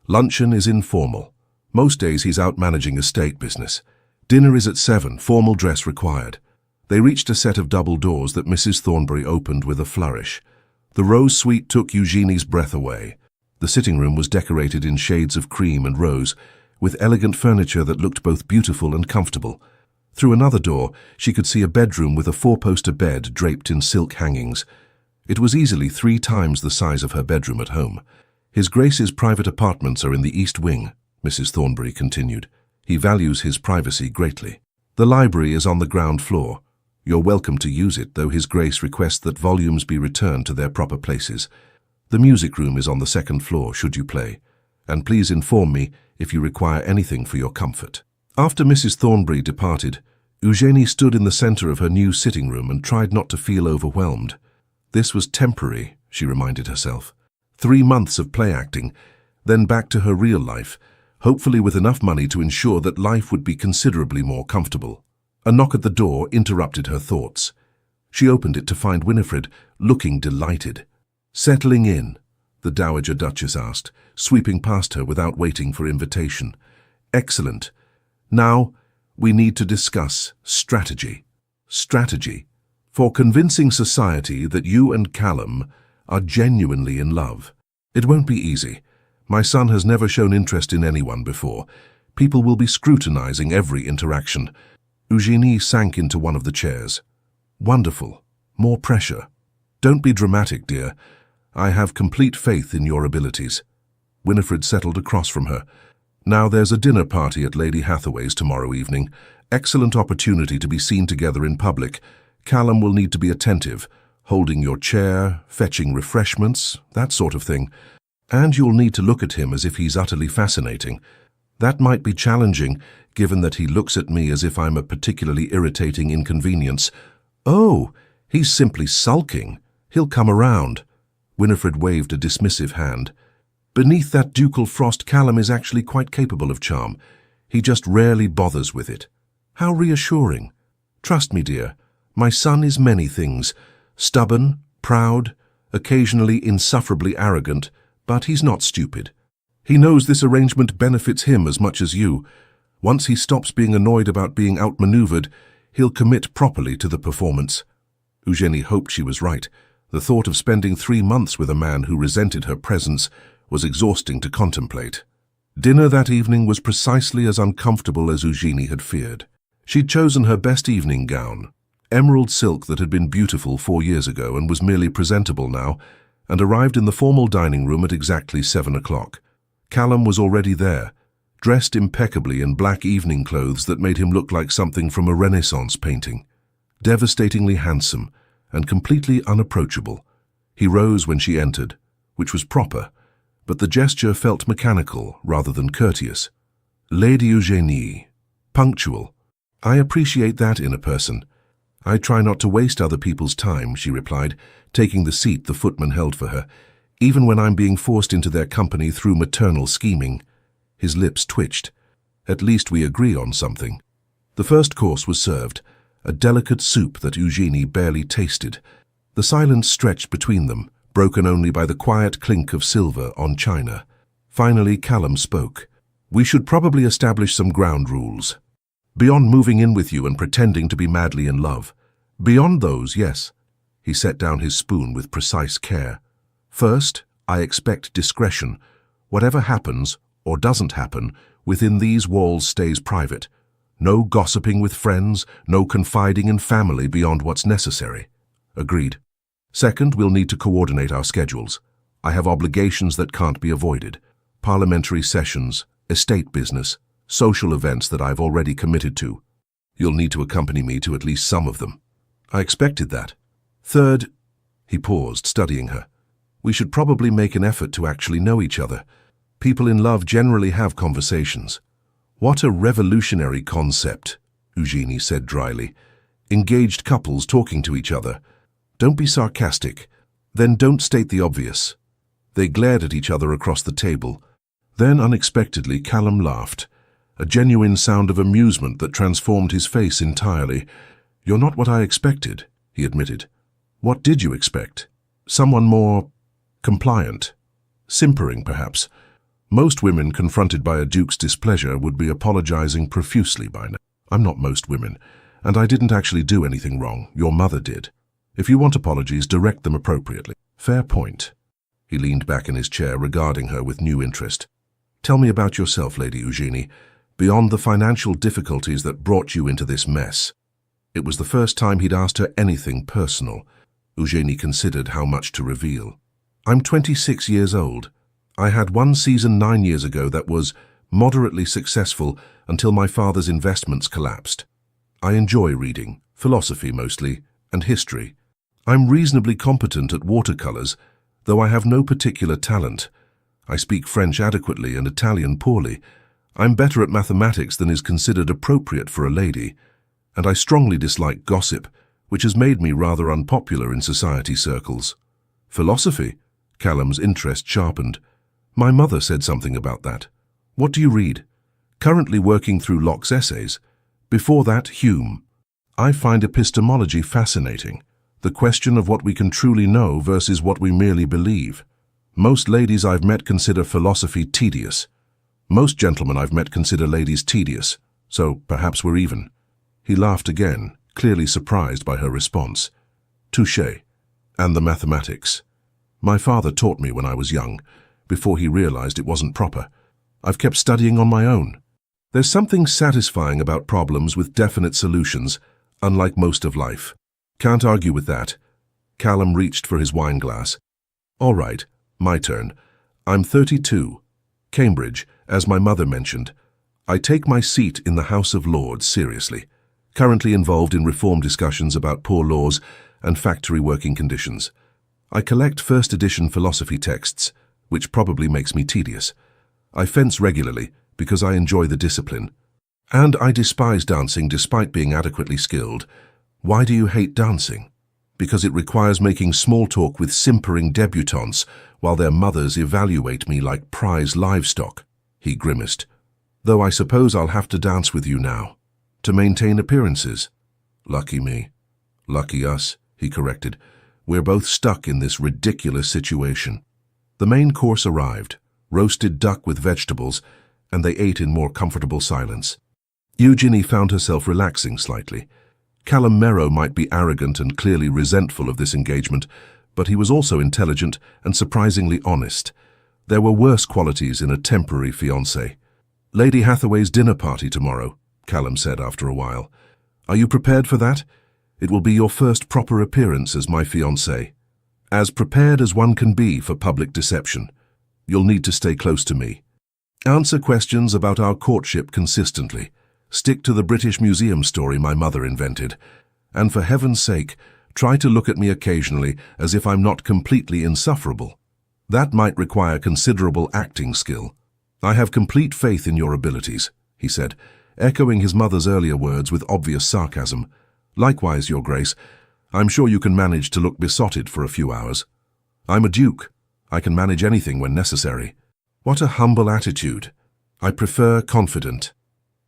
Luncheon is informal. Most days he's out managing estate business. Dinner is at 7, formal dress required." They reached a set of double doors that Mrs. Thornbury opened with a flourish. The Rose Suite took Eugenie's breath away. The sitting room was decorated in shades of cream and rose, with elegant furniture that looked both beautiful and comfortable. Through another door, she could see a bedroom with a 4-poster bed draped in silk hangings. It was easily 3 times the size of her bedroom at home. "His Grace's private apartments are in the East Wing," Mrs. Thornbury continued. "He values his privacy greatly." The library is on the ground floor. You're welcome to use it, though His Grace requests that volumes be returned to their proper places. The music room is on the second floor, should you play. And please inform me if you require anything for your comfort. After Mrs. Thornbury departed, Eugenie stood in the center of her new sitting room and tried not to feel overwhelmed. This was temporary, she reminded herself. 3 months of play acting, then back to her real life, hopefully with enough money to ensure that life would be considerably more comfortable. A knock at the door interrupted her thoughts. She opened it to find Winifred, looking delighted. "Settling in?" the Dowager Duchess asked, sweeping past her without waiting for invitation. "Excellent. Now, we need to discuss strategy." Strategy. For convincing society that you and Callum are genuinely in love. It won't be easy. My son has never shown interest in anyone before. People will be scrutinizing every interaction. Eugenie sank into one of the chairs. "Wonderful. More pressure. Don't be dramatic, dear. I have complete faith in your abilities." Winifred settled across from her. "Now there's a dinner party at Lady Hathaway's tomorrow evening. Excellent opportunity to be seen together in public. Callum will need to be attentive, holding your chair, fetching refreshments, that sort of thing. And you'll need to look at him as if he's utterly fascinating. That might be challenging, given that he looks at me as if I'm a particularly irritating inconvenience." "Oh, he's simply sulking. He'll come around." Winifred waved a dismissive hand. "Beneath that ducal frost, Callum is actually quite capable of charm. He just rarely bothers with it." "How reassuring. Trust me, dear, my son is many things. Stubborn, proud, occasionally insufferably arrogant, but he's not stupid. He knows this arrangement benefits him as much as you. Once he stops being annoyed about being outmaneuvered, he'll commit properly to the performance." Eugenie hoped she was right. The thought of spending 3 months with a man who resented her presence was exhausting to contemplate. Dinner that evening was precisely as uncomfortable as Eugenie had feared. She'd chosen her best evening gown, emerald silk that had been beautiful 4 years ago and was merely presentable now, and arrived in the formal dining room at exactly 7 o'clock. Callum was already there, dressed impeccably in black evening clothes that made him look like something from a Renaissance painting. Devastatingly handsome and completely unapproachable. He rose when she entered, which was proper, but the gesture felt mechanical rather than courteous. "Lady Eugenie. Punctual. I appreciate that in a person. I try not to waste other people's time," she replied, taking the seat the footman held for her, "even when I'm being forced into their company through maternal scheming." His lips twitched. "At least we agree on something." The first course was served, a delicate soup that Eugenie barely tasted. The silence stretched between them, broken only by the quiet clink of silver on china. Finally, Callum spoke. "We should probably establish some ground rules. Beyond moving in with you and pretending to be madly in love. Beyond those, yes." He set down his spoon with precise care. "First, I expect discretion. Whatever happens, or doesn't happen, within these walls stays private. No gossiping with friends, no confiding in family beyond what's necessary." "Agreed." "Second, we'll need to coordinate our schedules. I have obligations that can't be avoided. Parliamentary sessions, estate business, social events that I've already committed to. You'll need to accompany me to at least some of them." "I expected that." "Third," he paused, studying her, "we should probably make an effort to actually know each other. People in love generally have conversations." "What a revolutionary concept," Eugenie said dryly. "Engaged couples talking to each other. Don't be sarcastic. Then don't state the obvious." They glared at each other across the table. Then, unexpectedly, Callum laughed, a genuine sound of amusement that transformed his face entirely. "You're not what I expected," he admitted. "What did you expect? Someone more compliant? Simpering, perhaps? Most women confronted by a duke's displeasure would be apologizing profusely by now. I'm not most women, and I didn't actually do anything wrong. Your mother did. If you want apologies, direct them appropriately." "Fair point." He leaned back in his chair, regarding her with new interest. "Tell me about yourself, Lady Eugenie, beyond the financial difficulties that brought you into this mess." It was the first time he'd asked her anything personal. Eugenie considered how much to reveal. "I'm 26 years old. I had one season 9 years ago that was moderately successful until my father's investments collapsed. I enjoy reading, philosophy mostly, and history. I'm reasonably competent at watercolors, though I have no particular talent. I speak French adequately and Italian poorly. I'm better at mathematics than is considered appropriate for a lady, and I strongly dislike gossip, which has made me rather unpopular in society circles. Philosophy? Callum's interest sharpened. My mother said something about that. What do you read? Currently working through Locke's essays. Before that, Hume. I find epistemology fascinating, the question of what we can truly know versus what we merely believe. Most ladies I've met consider philosophy tedious. Most gentlemen I've met consider ladies tedious, so perhaps we're even. He laughed again, clearly surprised by her response. Touché. And the mathematics. My father taught me when I was young, before he realized it wasn't proper. I've kept studying on my own. There's something satisfying about problems with definite solutions, unlike most of life. Can't argue with that. Callum reached for his wine glass. All right, my turn. I'm 32. Cambridge, as my mother mentioned. I take my seat in the House of Lords seriously. Currently involved in reform discussions about poor laws and factory working conditions. I collect first edition philosophy texts, which probably makes me tedious. I fence regularly because I enjoy the discipline. And I despise dancing despite being adequately skilled. Why do you hate dancing? Because it requires making small talk with simpering debutantes while their mothers evaluate me like prize livestock, he grimaced. Though I suppose I'll have to dance with you now. To maintain appearances. Lucky me. Lucky us, he corrected. We're both stuck in this ridiculous situation. The main course arrived, roasted duck with vegetables, and they ate in more comfortable silence. Eugenie found herself relaxing slightly. Callum Merrow might be arrogant and clearly resentful of this engagement, but he was also intelligent and surprisingly honest. There were worse qualities in a temporary fiancé. Lady Hathaway's dinner party tomorrow, Callum said after a while. Are you prepared for that? It will be your first proper appearance as my fiancé. As prepared as one can be for public deception. You'll need to stay close to me. Answer questions about our courtship consistently. Stick to the British Museum story my mother invented. And for heaven's sake, try to look at me occasionally as if I'm not completely insufferable. That might require considerable acting skill. I have complete faith in your abilities, he said, echoing his mother's earlier words with obvious sarcasm. Likewise, Your Grace, I'm sure you can manage to look besotted for a few hours. I'm a duke. I can manage anything when necessary. What a humble attitude. I prefer confident.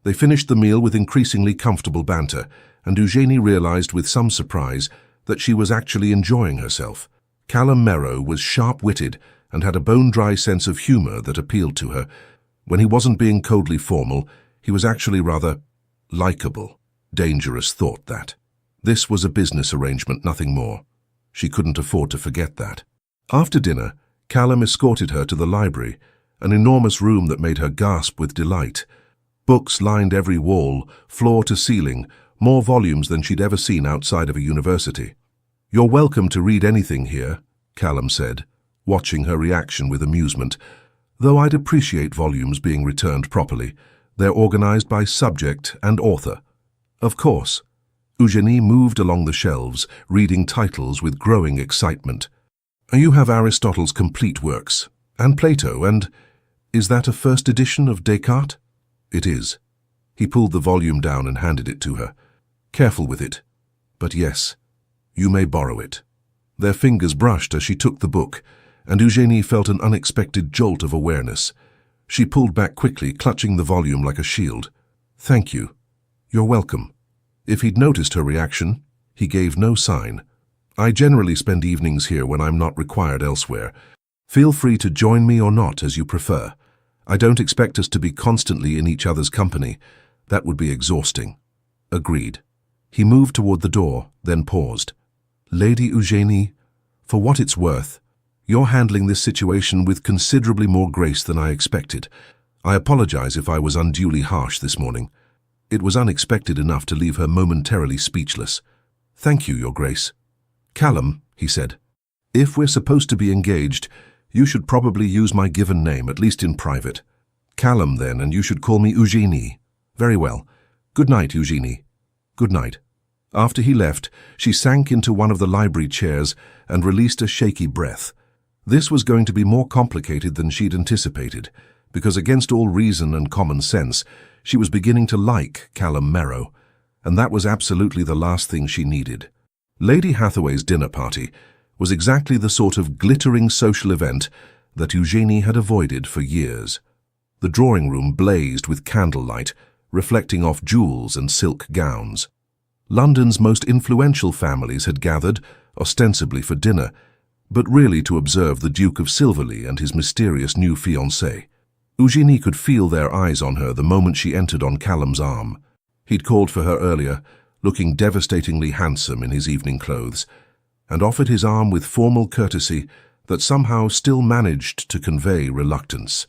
They finished the meal with increasingly comfortable banter, and Eugenie realized with some surprise that she was actually enjoying herself. Callum Merrow was sharp-witted and had a bone-dry sense of humor that appealed to her. When he wasn't being coldly formal, he was actually rather likable. Dangerous thought, that. This was a business arrangement, nothing more. She couldn't afford to forget that. After dinner, Callum escorted her to the library, an enormous room that made her gasp with delight. Books lined every wall, floor to ceiling, more volumes than she'd ever seen outside of a university. You're welcome to read anything here, Callum said, watching her reaction with amusement. Though I'd appreciate volumes being returned properly, they're organized by subject and author. Of course. Eugenie moved along the shelves, reading titles with growing excitement. You have Aristotle's complete works, and Plato, and is that a first edition of Descartes? It is. He pulled the volume down and handed it to her. Careful with it. But yes, you may borrow it. Their fingers brushed as she took the book, and Eugenie felt an unexpected jolt of awareness. She pulled back quickly, clutching the volume like a shield. Thank you. You're welcome. If he'd noticed her reaction, he gave no sign. I generally spend evenings here when I'm not required elsewhere. Feel free to join me or not, as you prefer. I don't expect us to be constantly in each other's company. That would be exhausting. Agreed. He moved toward the door, then paused. Lady Eugenie, for what it's worth, you're handling this situation with considerably more grace than I expected. I apologize if I was unduly harsh this morning. It was unexpected enough to leave her momentarily speechless. Thank you, Your Grace. Callum, he said, if we're supposed to be engaged, you should probably use my given name, at least in private. Callum, then, and you should call me Eugenie. Very well. Good night, Eugenie. Good night." After he left, she sank into one of the library chairs and released a shaky breath. This was going to be more complicated than she'd anticipated, because against all reason and common sense, she was beginning to like Callum Merrow, and that was absolutely the last thing she needed. Lady Hathaway's dinner party was exactly the sort of glittering social event that Eugenie had avoided for years. The drawing room blazed with candlelight, reflecting off jewels and silk gowns. London's most influential families had gathered, ostensibly for dinner, but really to observe the Duke of Silverleigh and his mysterious new fiancée. Eugenie could feel their eyes on her the moment she entered on Callum's arm. He'd called for her earlier, looking devastatingly handsome in his evening clothes, and offered his arm with formal courtesy that somehow still managed to convey reluctance.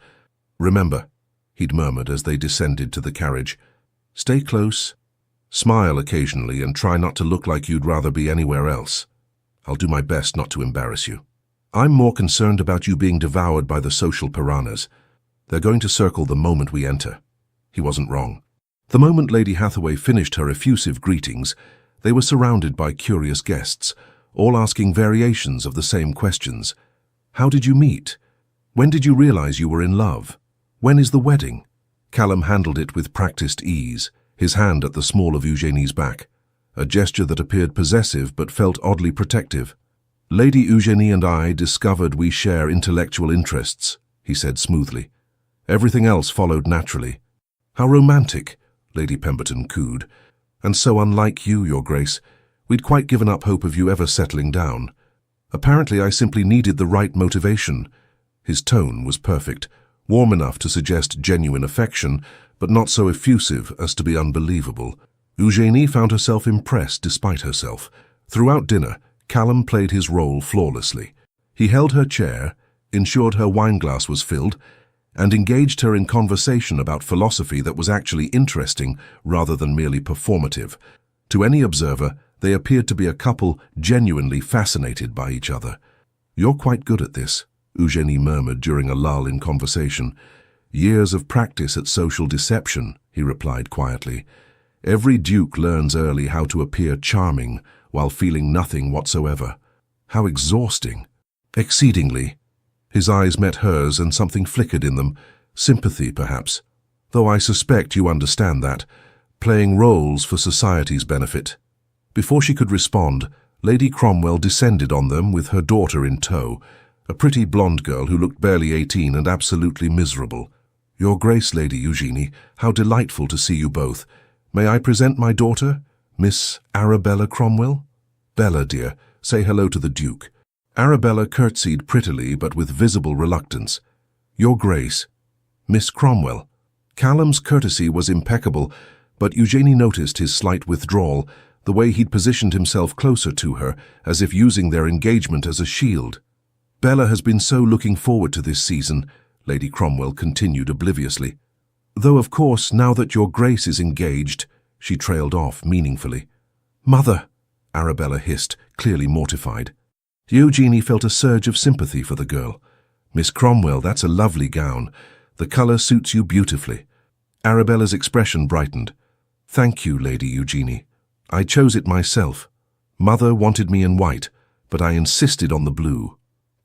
"Remember," he'd murmured as they descended to the carriage, "stay close, smile occasionally, and try not to look like you'd rather be anywhere else. I'll do my best not to embarrass you. I'm more concerned about you being devoured by the social piranhas. They're going to circle the moment we enter." He wasn't wrong. The moment Lady Hathaway finished her effusive greetings, they were surrounded by curious guests, all asking variations of the same questions. How did you meet? When did you realize you were in love? When is the wedding? Callum handled it with practiced ease, his hand at the small of Eugenie's back, a gesture that appeared possessive but felt oddly protective. "Lady Eugenie and I discovered we share intellectual interests," he said smoothly. Everything else followed naturally. "How romantic," Lady Pemberton cooed. "And so unlike you, Your Grace. We'd quite given up hope of you ever settling down. Apparently I simply needed the right motivation." His tone was perfect, warm enough to suggest genuine affection, but not so effusive as to be unbelievable. Eugenie found herself impressed despite herself. Throughout dinner, Callum played his role flawlessly. He held her chair, ensured her wineglass was filled, and engaged her in conversation about philosophy that was actually interesting rather than merely performative. To any observer, they appeared to be a couple genuinely fascinated by each other. "You're quite good at this," Eugenie murmured during a lull in conversation. "Years of practice at social deception," he replied quietly. "Every duke learns early how to appear charming while feeling nothing whatsoever. How exhausting." "Exceedingly." His eyes met hers and something flickered in them, sympathy perhaps. "Though I suspect you understand that. Playing roles for society's benefit." Before she could respond, Lady Cromwell descended on them with her daughter in tow, a pretty blonde girl who looked barely 18 and absolutely miserable. "Your Grace, Lady Eugenie, how delightful to see you both. May I present my daughter, Miss Arabella Cromwell? Bella, dear, say hello to the Duke." Arabella curtsied prettily but with visible reluctance. "Your Grace, Miss Cromwell." Callum's courtesy was impeccable, but Eugenie noticed his slight withdrawal, the way he'd positioned himself closer to her, as if using their engagement as a shield. "Bella has been so looking forward to this season," Lady Cromwell continued obliviously. "Though, of course, now that Your Grace is engaged," she trailed off meaningfully. "Mother," Arabella hissed, clearly mortified. Eugenie felt a surge of sympathy for the girl. "Miss Cromwell, that's a lovely gown. The color suits you beautifully." Arabella's expression brightened. "Thank you, Lady Eugenie. I chose it myself. Mother wanted me in white, but I insisted on the blue."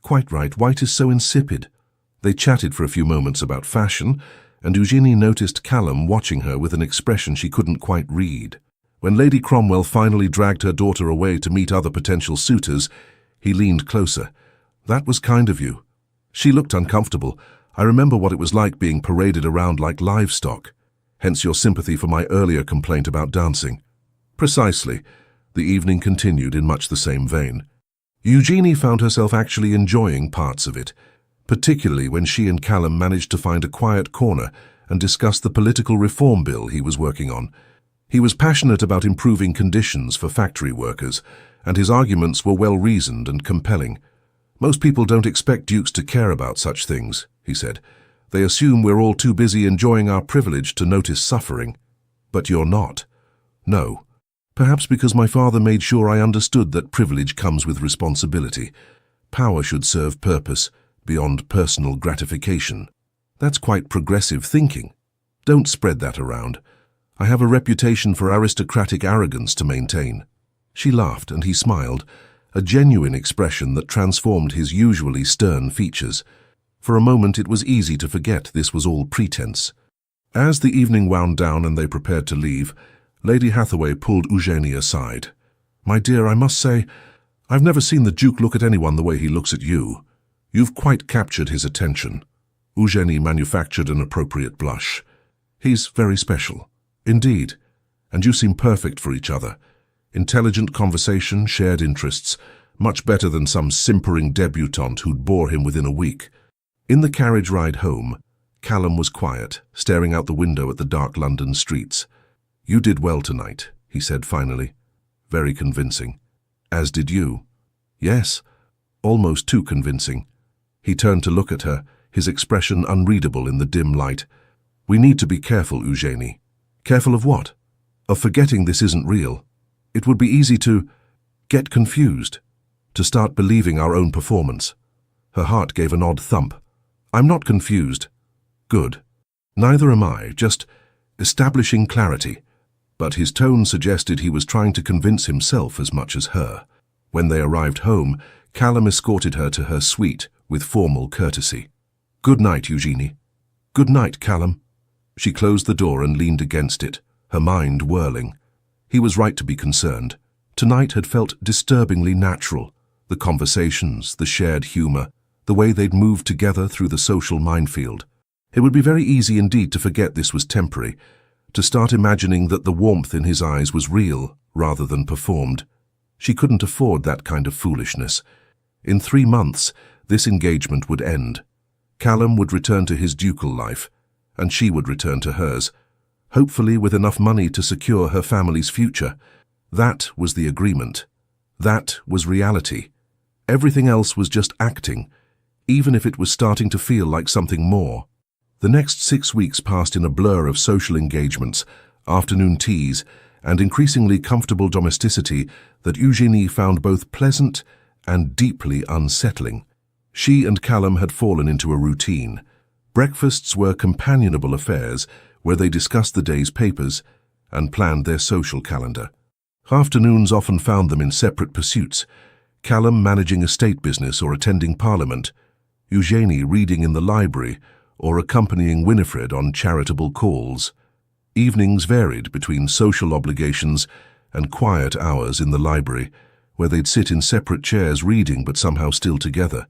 "Quite right, white is so insipid." They chatted for a few moments about fashion, and Eugenie noticed Callum watching her with an expression she couldn't quite read. When Lady Cromwell finally dragged her daughter away to meet other potential suitors, he leaned closer. "That was kind of you." She looked uncomfortable. "I remember what it was like being paraded around like livestock. Hence your sympathy for my earlier complaint about dancing." "Precisely." The evening continued in much the same vein. Eugenie found herself actually enjoying parts of it, particularly when she and Callum managed to find a quiet corner and discuss the political reform bill he was working on. He was passionate about improving conditions for factory workers, and his arguments were well-reasoned and compelling. "Most people don't expect dukes to care about such things," he said. "They assume we're all too busy enjoying our privilege to notice suffering. But you're not." "No. Perhaps because my father made sure I understood that privilege comes with responsibility. Power should serve purpose, beyond personal gratification." "That's quite progressive thinking." "Don't spread that around. I have a reputation for aristocratic arrogance to maintain." She laughed, and he smiled, a genuine expression that transformed his usually stern features. For a moment it was easy to forget this was all pretense. As the evening wound down and they prepared to leave, Lady Hathaway pulled Eugenie aside. "My dear, I must say, I've never seen the Duke look at anyone the way he looks at you. You've quite captured his attention." Eugenie manufactured an appropriate blush. "He's very special. Indeed. And you seem perfect for each other. Intelligent conversation, shared interests, much better than some simpering debutante who'd bore him within a week." In the carriage ride home, Callum was quiet, staring out the window at the dark London streets. "You did well tonight," he said finally. "Very convincing." "As did you." "Yes, almost too convincing." He turned to look at her, his expression unreadable in the dim light. "We need to be careful, Eugenie." "Careful of what?" "Of forgetting this isn't real. It would be easy to get confused, to start believing our own performance." Her heart gave an odd thump. "I'm not confused." "Good. Neither am I, just establishing clarity." But his tone suggested he was trying to convince himself as much as her. When they arrived home, Callum escorted her to her suite with formal courtesy. "Good night, Eugenie." "Good night, Callum." She closed the door and leaned against it, her mind whirling. He was right to be concerned. Tonight had felt disturbingly natural. The conversations, the shared humor, the way they'd moved together through the social minefield. It would be very easy indeed to forget this was temporary, to start imagining that the warmth in his eyes was real rather than performed. She couldn't afford that kind of foolishness. In 3 months, this engagement would end. Callum would return to his ducal life, and she would return to hers, hopefully with enough money to secure her family's future. That was the agreement. That was reality. Everything else was just acting, even if it was starting to feel like something more. The next 6 weeks passed in a blur of social engagements, afternoon teas, and increasingly comfortable domesticity that Eugenie found both pleasant and deeply unsettling. She and Callum had fallen into a routine. Breakfasts were companionable affairs where they discussed the day's papers and planned their social calendar. Afternoons often found them in separate pursuits, Callum managing estate business or attending Parliament, Eugenie reading in the library or accompanying Winifred on charitable calls. Evenings varied between social obligations and quiet hours in the library, where they'd sit in separate chairs reading but somehow still together.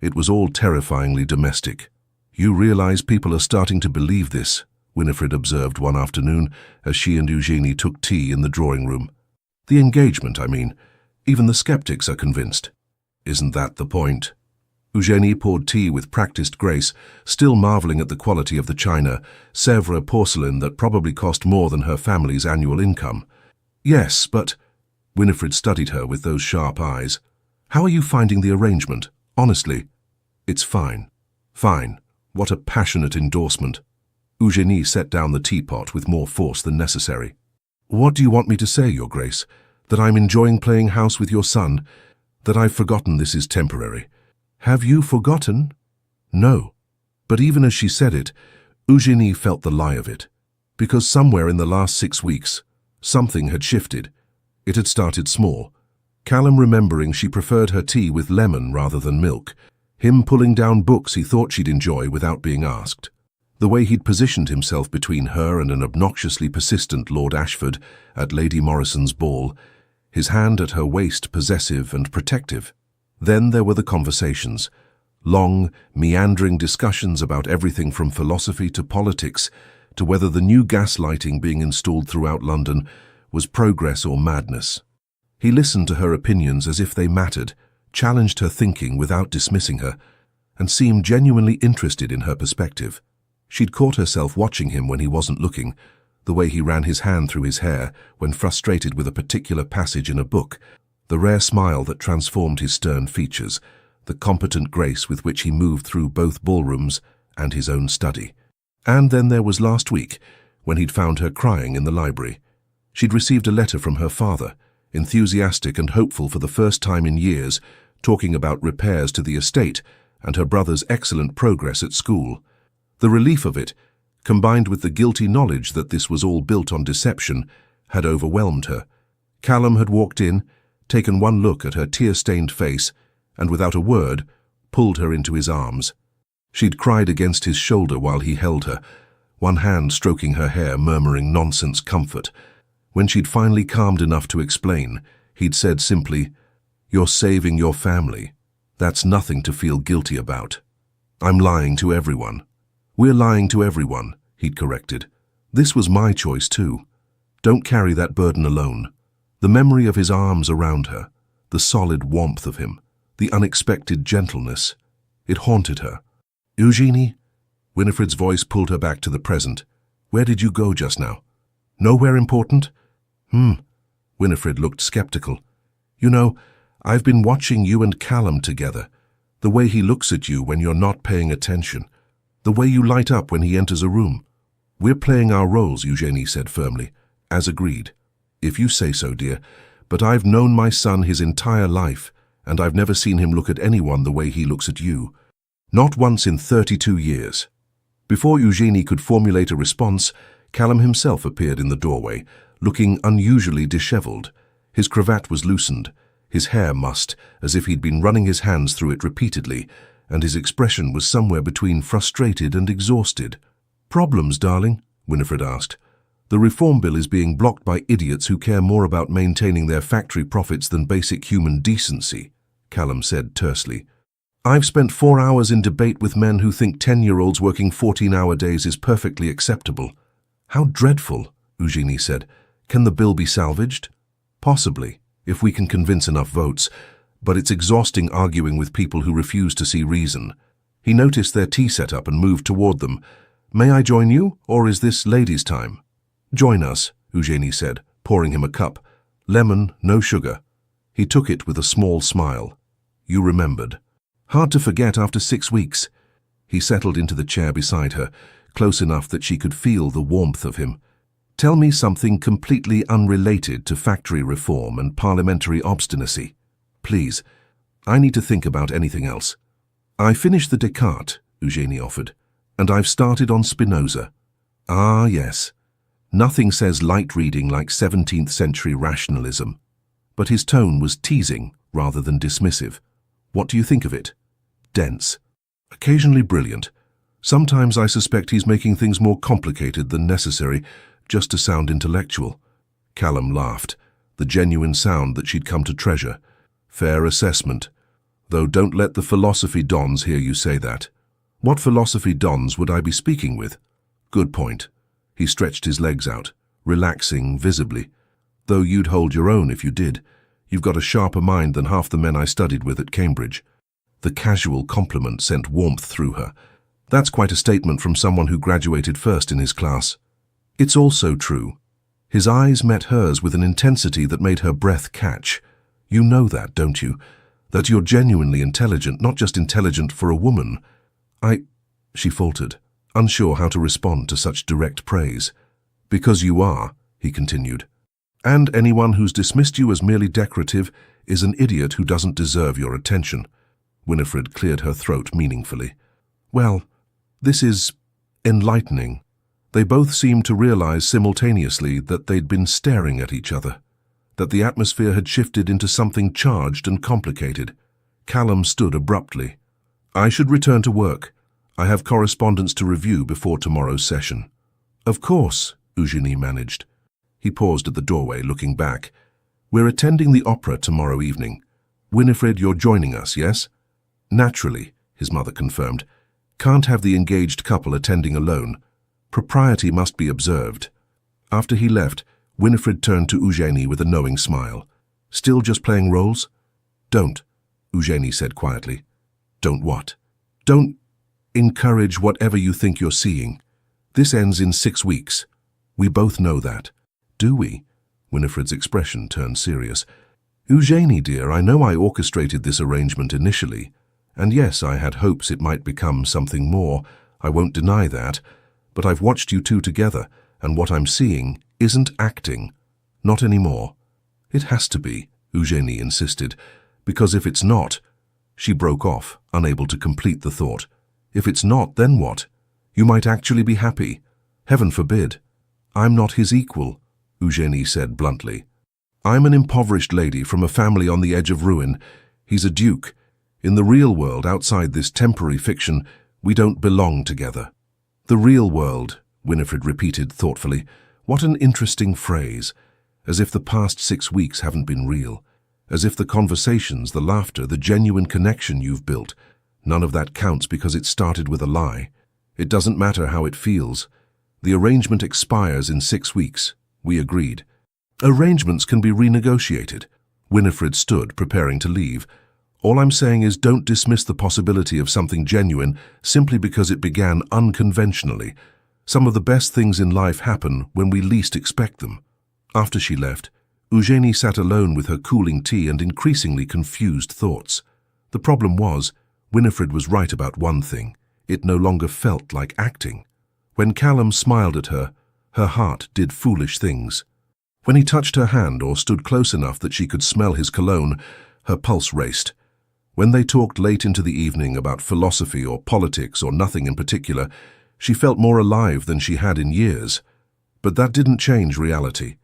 It was all terrifyingly domestic. "You realize people are starting to believe this," Winifred observed one afternoon as she and Eugenie took tea in the drawing room. "The engagement, I mean. Even the skeptics are convinced." "Isn't that the point?" Eugenie poured tea with practiced grace, still marveling at the quality of the china, Sèvres porcelain that probably cost more than her family's annual income. "Yes, but—" Winifred studied her with those sharp eyes. "How are you finding the arrangement? Honestly." "It's fine." "Fine. What a passionate endorsement." Eugenie set down the teapot with more force than necessary. "What do you want me to say, Your Grace? That I'm enjoying playing house with your son? That I've forgotten this is temporary?" "Have you forgotten?" "No." But even as she said it, Eugenie felt the lie of it. Because somewhere in the last 6 weeks, something had shifted. It had started small. Callum remembering she preferred her tea with lemon rather than milk. Him pulling down books he thought she'd enjoy without being asked. The way he'd positioned himself between her and an obnoxiously persistent Lord Ashford at Lady Morrison's ball, his hand at her waist possessive and protective. Then there were the conversations. Long, meandering discussions about everything from philosophy to politics, to whether the new gas lighting being installed throughout London was progress or madness. He listened to her opinions as if they mattered, challenged her thinking without dismissing her, and seemed genuinely interested in her perspective. She'd caught herself watching him when he wasn't looking, the way he ran his hand through his hair when frustrated with a particular passage in a book, the rare smile that transformed his stern features, the competent grace with which he moved through both ballrooms and his own study. And then there was last week, when he'd found her crying in the library. She'd received a letter from her father, enthusiastic and hopeful for the first time in years, talking about repairs to the estate and her brother's excellent progress at school. The relief of it, combined with the guilty knowledge that this was all built on deception, had overwhelmed her. Callum had walked in, taken one look at her tear-stained face, and without a word, pulled her into his arms. She'd cried against his shoulder while he held her, one hand stroking her hair, murmuring nonsense comfort. When she'd finally calmed enough to explain, he'd said simply, "You're saving your family. That's nothing to feel guilty about." "I'm lying to everyone." "We're lying to everyone," he'd corrected. "This was my choice too. Don't carry that burden alone." The memory of his arms around her, the solid warmth of him, the unexpected gentleness, it haunted her. "Eugenie?" Winifred's voice pulled her back to the present. "Where did you go just now? Nowhere important?" Winifred looked skeptical. "You know, I've been watching you and Callum together. The way he looks at you when you're not paying attention. The way you light up when he enters a room. We're playing our roles," Eugenie said firmly, "as agreed." "If you say so, dear. But I've known my son his entire life, and I've never seen him look at anyone the way he looks at you. Not once in 32 years. Before Eugenie could formulate a response, Callum himself appeared in the doorway, looking unusually disheveled. His cravat was loosened, his hair mussed, as if he'd been running his hands through it repeatedly, and his expression was somewhere between frustrated and exhausted. "Problems, darling?" Winifred asked. "The reform bill is being blocked by idiots who care more about maintaining their factory profits than basic human decency," Callum said tersely. "I've spent 4 hours in debate with men who think 10-year-olds working 14-hour days is perfectly acceptable." "How dreadful," Eugenie said. "Can the bill be salvaged?" "Possibly, if we can convince enough votes, but it's exhausting arguing with people who refuse to see reason." He noticed their tea set up and moved toward them. "May I join you, or is this ladies' time?" "Join us," Eugenie said, pouring him a cup. "Lemon, no sugar." He took it with a small smile. "You remembered." "Hard to forget after 6 weeks." He settled into the chair beside her, close enough that she could feel the warmth of him. "Tell me something completely unrelated to factory reform and parliamentary obstinacy. Please. I need to think about anything else." "I finished the Descartes," Eugenie offered, "and I've started on Spinoza." "Ah, yes. Nothing says light reading like 17th century rationalism." But his tone was teasing rather than dismissive. "What do you think of it?" "Dense. Occasionally brilliant. Sometimes I suspect he's making things more complicated than necessary, just to sound intellectual." Callum laughed, the genuine sound that she'd come to treasure. "Fair assessment. Though don't let the philosophy dons hear you say that." "What philosophy dons would I be speaking with?" "Good point." He stretched his legs out, relaxing visibly. "Though you'd hold your own if you did. You've got a sharper mind than half the men I studied with at Cambridge." The casual compliment sent warmth through her. "That's quite a statement from someone who graduated first in his class." "It's also true." His eyes met hers with an intensity that made her breath catch. "You know that, don't you? That you're genuinely intelligent, not just intelligent for a woman." She faltered, unsure how to respond to such direct praise. "Because you are," he continued. "And anyone who's dismissed you as merely decorative is an idiot who doesn't deserve your attention." Winifred cleared her throat meaningfully. "Well, this is enlightening." They both seemed to realize simultaneously that they'd been staring at each other, that the atmosphere had shifted into something charged and complicated. Callum stood abruptly. "I should return to work. I have correspondence to review before tomorrow's session." "Of course," Eugenie managed. He paused at the doorway, looking back. "We're attending the opera tomorrow evening. Winifred, you're joining us, yes?" "Naturally," his mother confirmed. "Can't have the engaged couple attending alone. Propriety must be observed." After he left, Winifred turned to Eugenie with a knowing smile. "Still just playing roles?" "Don't," Eugenie said quietly. "Don't what?" "Don't encourage whatever you think you're seeing. This ends in 6 weeks. We both know that." "Do we?" Winifred's expression turned serious. "Eugenie, dear, I know I orchestrated this arrangement initially. And yes, I had hopes it might become something more. I won't deny that. But I've watched you two together, and what I'm seeing isn't acting. Not anymore." "It has to be," Eugenie insisted, "because if it's not—" She broke off, unable to complete the thought. "If it's not, then what? You might actually be happy. Heaven forbid. I'm not his equal, Eugenie said bluntly. I'm an impoverished lady from a family on the edge of ruin. He's a duke. In the real world, outside this temporary fiction, we don't belong together. The real world, Winifred repeated thoughtfully. What an interesting phrase. As if the past 6 weeks haven't been real. As if the conversations, the laughter, the genuine connection you've built, none of that counts because it started with a lie. It doesn't matter how it feels. The arrangement expires in 6 weeks. We agreed. Arrangements can be renegotiated. Winifred stood, preparing to leave. All I'm saying is don't dismiss the possibility of something genuine simply because it began unconventionally. Some of the best things in life happen when we least expect them. After she left, Eugenie sat alone with her cooling tea and increasingly confused thoughts. The problem was, Winifred was right about one thing. It no longer felt like acting. When Callum smiled at her, her heart did foolish things. When he touched her hand or stood close enough that she could smell his cologne, her pulse raced. When they talked late into the evening about philosophy or politics or nothing in particular, she felt more alive than she had in years. But that didn't change reality.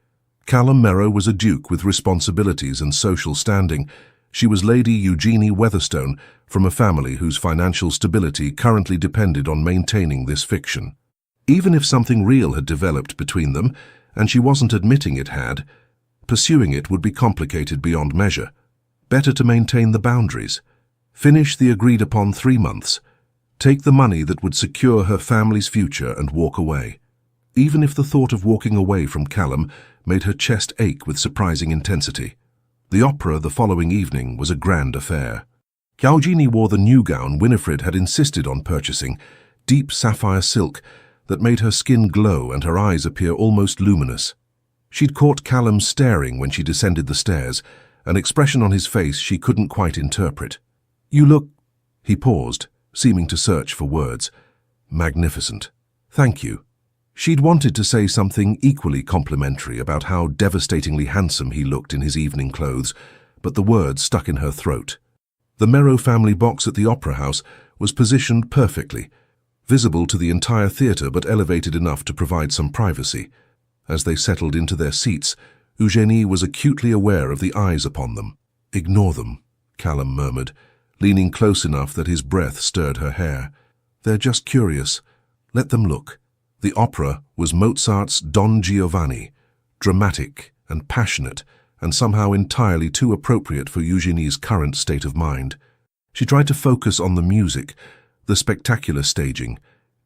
Callum Merrow was a duke with responsibilities and social standing. She was Lady Eugenie Weatherstone from a family whose financial stability currently depended on maintaining this fiction. Even if something real had developed between them, and she wasn't admitting it had, pursuing it would be complicated beyond measure. Better to maintain the boundaries. Finish the agreed-upon 3 months. Take the money that would secure her family's future and walk away. Even if the thought of walking away from Callum made her chest ache with surprising intensity. The opera the following evening was a grand affair. Eugenie wore the new gown Winifred had insisted on purchasing, deep sapphire silk that made her skin glow and her eyes appear almost luminous. She'd caught Callum staring when she descended the stairs, an expression on his face she couldn't quite interpret. "You look—" He paused, seeming to search for words. "Magnificent. Thank you." She'd wanted to say something equally complimentary about how devastatingly handsome he looked in his evening clothes, but the words stuck in her throat. The Merrow family box at the Opera House was positioned perfectly, visible to the entire theatre but elevated enough to provide some privacy. As they settled into their seats, Eugenie was acutely aware of the eyes upon them. "Ignore them," Callum murmured, leaning close enough that his breath stirred her hair. "They're just curious. Let them look." The opera was Mozart's Don Giovanni, dramatic and passionate and somehow entirely too appropriate for Eugenie's current state of mind. She tried to focus on the music, the spectacular staging,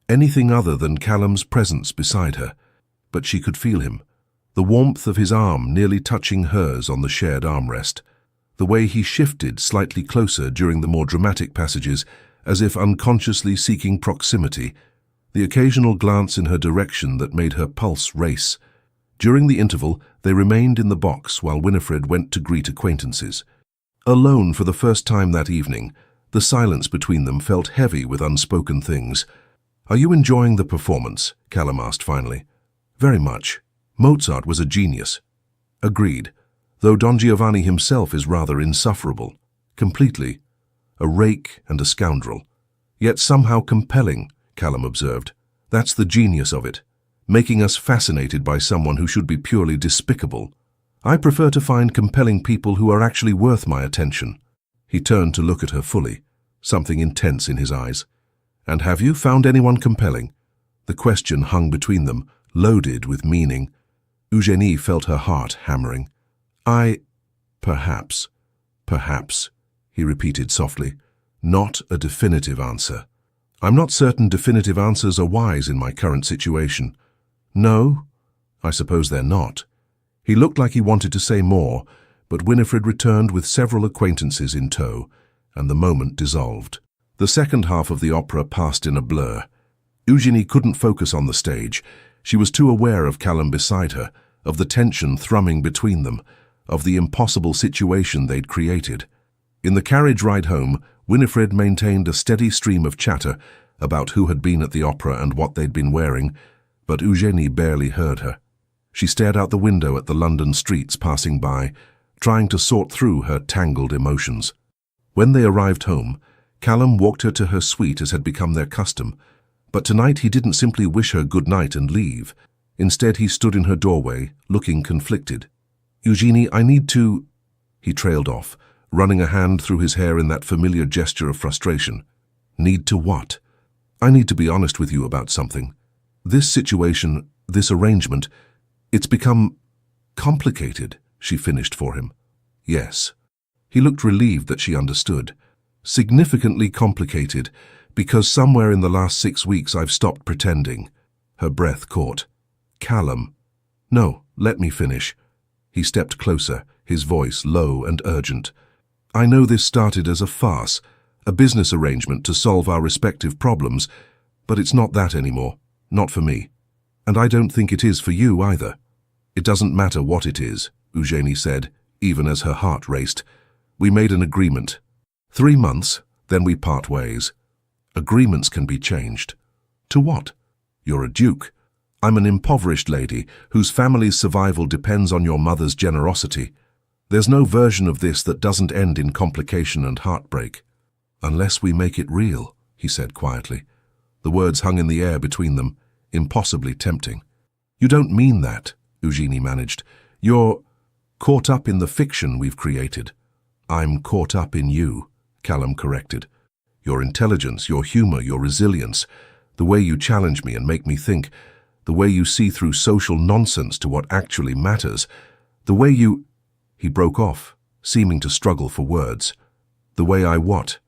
anything other than Callum's presence beside her. But she could feel him, the warmth of his arm nearly touching hers on the shared armrest, the way he shifted slightly closer during the more dramatic passages as if unconsciously seeking proximity, the occasional glance in her direction that made her pulse race. During the interval, they remained in the box while Winifred went to greet acquaintances. Alone for the first time that evening, the silence between them felt heavy with unspoken things. "Are you enjoying the performance?" Callum asked finally. "Very much. Mozart was a genius." "Agreed, though Don Giovanni himself is rather insufferable. Completely. A rake and a scoundrel. Yet somehow compelling," Callum observed. "That's the genius of it, making us fascinated by someone who should be purely despicable. I prefer to find compelling people who are actually worth my attention." He turned to look at her fully, something intense in his eyes. "And have you found anyone compelling?" The question hung between them, loaded with meaning. Eugenie felt her heart hammering. Perhaps, he repeated softly. "Not a definitive answer. I'm not certain definitive answers are wise in my current situation." "No, I suppose they're not." He looked like he wanted to say more, but Winifred returned with several acquaintances in tow, and the moment dissolved. The second half of the opera passed in a blur. Eugenie couldn't focus on the stage. She was too aware of Callum beside her, of the tension thrumming between them, of the impossible situation they'd created. In the carriage ride home, Winifred maintained a steady stream of chatter about who had been at the opera and what they'd been wearing, but Eugenie barely heard her. She stared out the window at the London streets passing by, trying to sort through her tangled emotions. When they arrived home, Callum walked her to her suite as had become their custom, But tonight he didn't simply wish her good night and leave. Instead, he stood in her doorway, looking conflicted. "Eugenie, I need to—" He trailed off, running a hand through his hair in that familiar gesture of frustration. "Need to what?" "I need to be honest with you about something. This situation, this arrangement, it's become complicated," she finished for him. "Yes." He looked relieved that she understood. "Significantly complicated, because somewhere in the last 6 weeks I've stopped pretending." Her breath caught. "Callum." "No, let me finish." He stepped closer, his voice low and urgent. "I know this started as a farce, a business arrangement to solve our respective problems, but it's not that anymore, not for me. And I don't think it is for you either." "It doesn't matter what it is," Eugenie said, even as her heart raced. "We made an agreement. 3 months, then we part ways. Agreements can be changed." "To what?" "You're a duke. I'm an impoverished lady whose family's survival depends on your mother's generosity. There's no version of this that doesn't end in complication and heartbreak." "Unless we make it real," he said quietly. The words hung in the air between them, impossibly tempting. "You don't mean that," Eugenie managed. "You're caught up in the fiction we've created." "I'm caught up in you," Callum corrected. "Your intelligence, your humor, your resilience, the way you challenge me and make me think, the way you see through social nonsense to what actually matters, the way you—" He broke off, seeming to struggle for words. "The way I what?"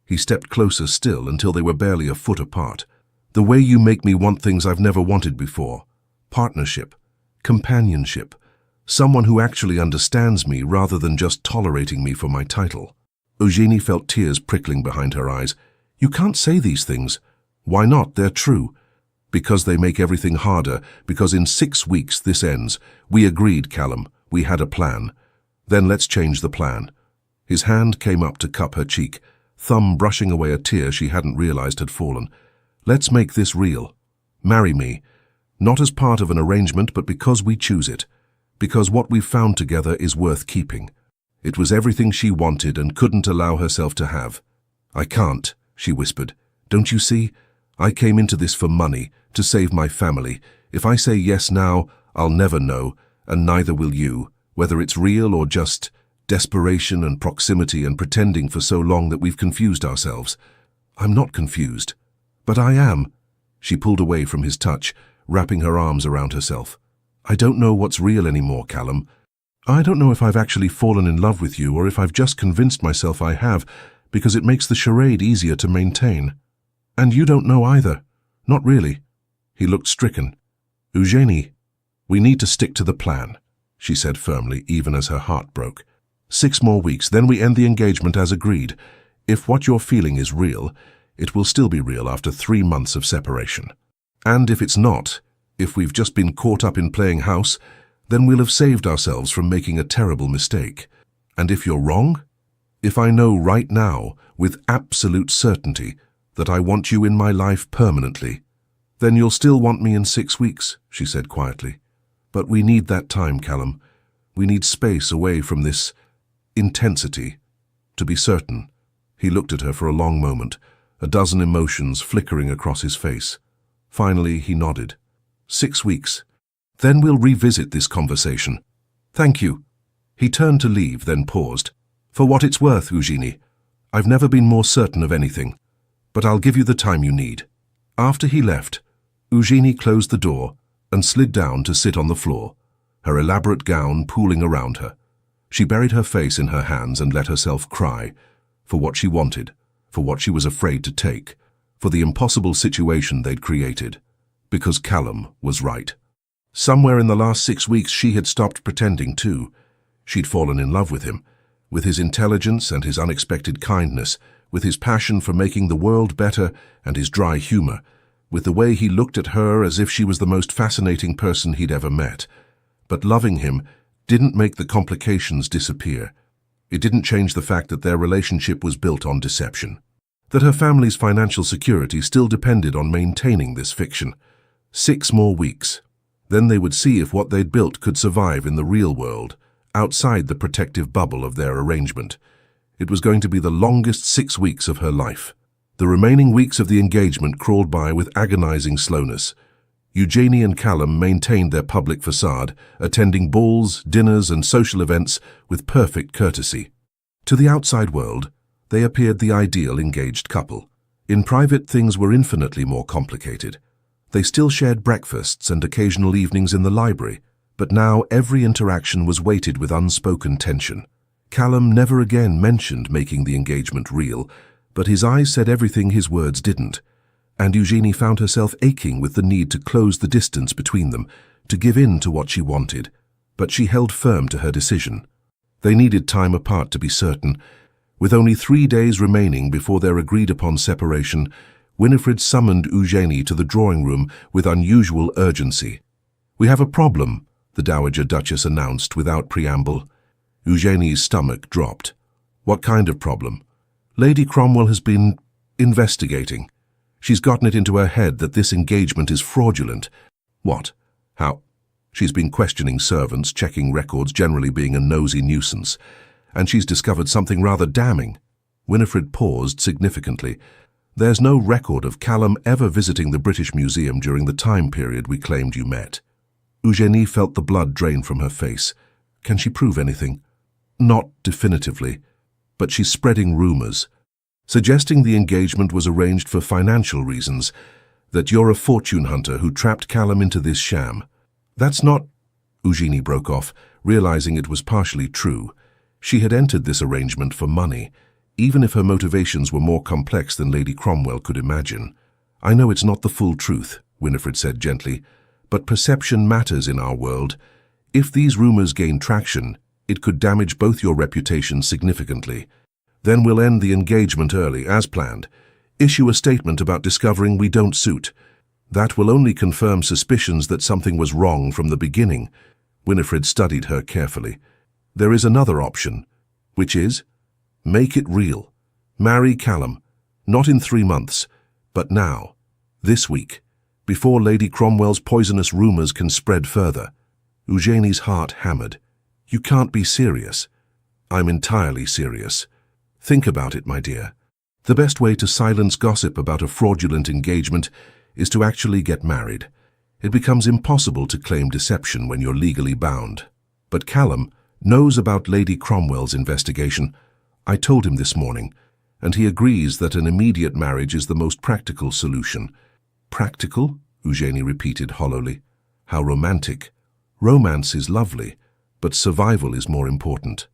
He stepped closer still until they were barely a foot apart. "The way you make me want things I've never wanted before. Partnership, companionship, someone who actually understands me rather than just tolerating me for my title." Eugenie felt tears prickling behind her eyes. "You can't say these things." "Why not? They're true." "Because they make everything harder, because in 6 weeks this ends. We agreed, Callum. We had a plan. Then let's change the plan." His hand came up to cup her cheek, thumb brushing away a tear she hadn't realized had fallen. "Let's make this real. Marry me. Not as part of an arrangement, but because we choose it. Because what we've found together is worth keeping." It was everything she wanted and couldn't allow herself to have. "I can't," she whispered. "Don't you see? I came into this for money, to save my family. If I say yes now, I'll never know, and neither will you, whether it's real or just desperation and proximity and pretending for so long that we've confused ourselves." "I'm not confused." "But I am." She pulled away from his touch, wrapping her arms around herself. "I don't know what's real anymore, Callum. I don't know if I've actually fallen in love with you or if I've just convinced myself I have, because it makes the charade easier to maintain. And you don't know either. Not really." He looked stricken. "Eugenie, we need to stick to the plan," she said firmly, even as her heart broke. 6 more weeks, then we end the engagement as agreed. If what you're feeling is real, it will still be real after 3 months of separation. And if it's not, if we've just been caught up in playing house, then we'll have saved ourselves from making a terrible mistake. And if you're wrong, if I know right now, with absolute certainty, that I want you in my life permanently, then you'll still want me in 6 weeks, she said quietly. But we need that time, Callum. We need space away from this intensity. To be certain, he looked at her for a long moment, a dozen emotions flickering across his face. Finally, he nodded. 6 weeks. Then we'll revisit this conversation. Thank you. He turned to leave, then paused. For what it's worth, Eugenie, I've never been more certain of anything, but I'll give you the time you need. After he left, Eugenie closed the door and slid down to sit on the floor, her elaborate gown pooling around her. She buried her face in her hands and let herself cry, for what she wanted, for what she was afraid to take, for the impossible situation they'd created, because Callum was right. Somewhere in the last 6 weeks she had stopped pretending too. She'd fallen in love with him, with his intelligence and his unexpected kindness, with his passion for making the world better and his dry humor, with the way he looked at her as if she was the most fascinating person he'd ever met. But loving him didn't make the complications disappear. It didn't change the fact that their relationship was built on deception, that her family's financial security still depended on maintaining this fiction. 6 more weeks. Then they would see if what they'd built could survive in the real world, outside the protective bubble of their arrangement. It was going to be the longest 6 weeks of her life. The remaining weeks of the engagement crawled by with agonizing slowness. Eugenie and Callum maintained their public facade, attending balls, dinners, and social events with perfect courtesy. To the outside world, they appeared the ideal engaged couple. In private, things were infinitely more complicated. They still shared breakfasts and occasional evenings in the library, but now every interaction was weighted with unspoken tension. Callum never again mentioned making the engagement real, but his eyes said everything his words didn't, and Eugenie found herself aching with the need to close the distance between them, to give in to what she wanted, but she held firm to her decision. They needed time apart to be certain. With only 3 days remaining before their agreed-upon separation, Winifred summoned Eugenie to the drawing room with unusual urgency. "We have a problem," the Dowager Duchess announced without preamble. Eugenie's stomach dropped. "What kind of problem?" "Lady Cromwell has been investigating. She's gotten it into her head that this engagement is fraudulent." "What? How?" "She's been questioning servants, checking records, generally being a nosy nuisance. And she's discovered something rather damning." Winifred paused significantly. "There's no record of Callum ever visiting the British Museum during the time period we claimed you met." Eugenie felt the blood drain from her face. "Can she prove anything?" "Not definitively, but she's spreading rumors, suggesting the engagement was arranged for financial reasons, that you're a fortune hunter who trapped Callum into this sham." "That's not—" Eugenie broke off, realizing it was partially true. She had entered this arrangement for money, even if her motivations were more complex than Lady Cromwell could imagine. "I know it's not the full truth," Winifred said gently, "but perception matters in our world. If these rumors gain traction, it could damage both your reputations significantly. Then we'll end the engagement early, as planned. Issue a statement about discovering we don't suit. That will only confirm suspicions that something was wrong from the beginning." Winifred studied her carefully. "There is another option, which is, make it real. Marry Callum, not in 3 months, but now, this week, before Lady Cromwell's poisonous rumors can spread further." Eugenie's heart hammered. "You can't be serious." "I'm entirely serious. Think about it, my dear. The best way to silence gossip about a fraudulent engagement is to actually get married. It becomes impossible to claim deception when you're legally bound. But Callum knows about Lady Cromwell's investigation. I told him this morning, and he agrees that an immediate marriage is the most practical solution." "Practical?" Eugenie repeated hollowly. "How romantic. Romance is lovely, but survival is more important."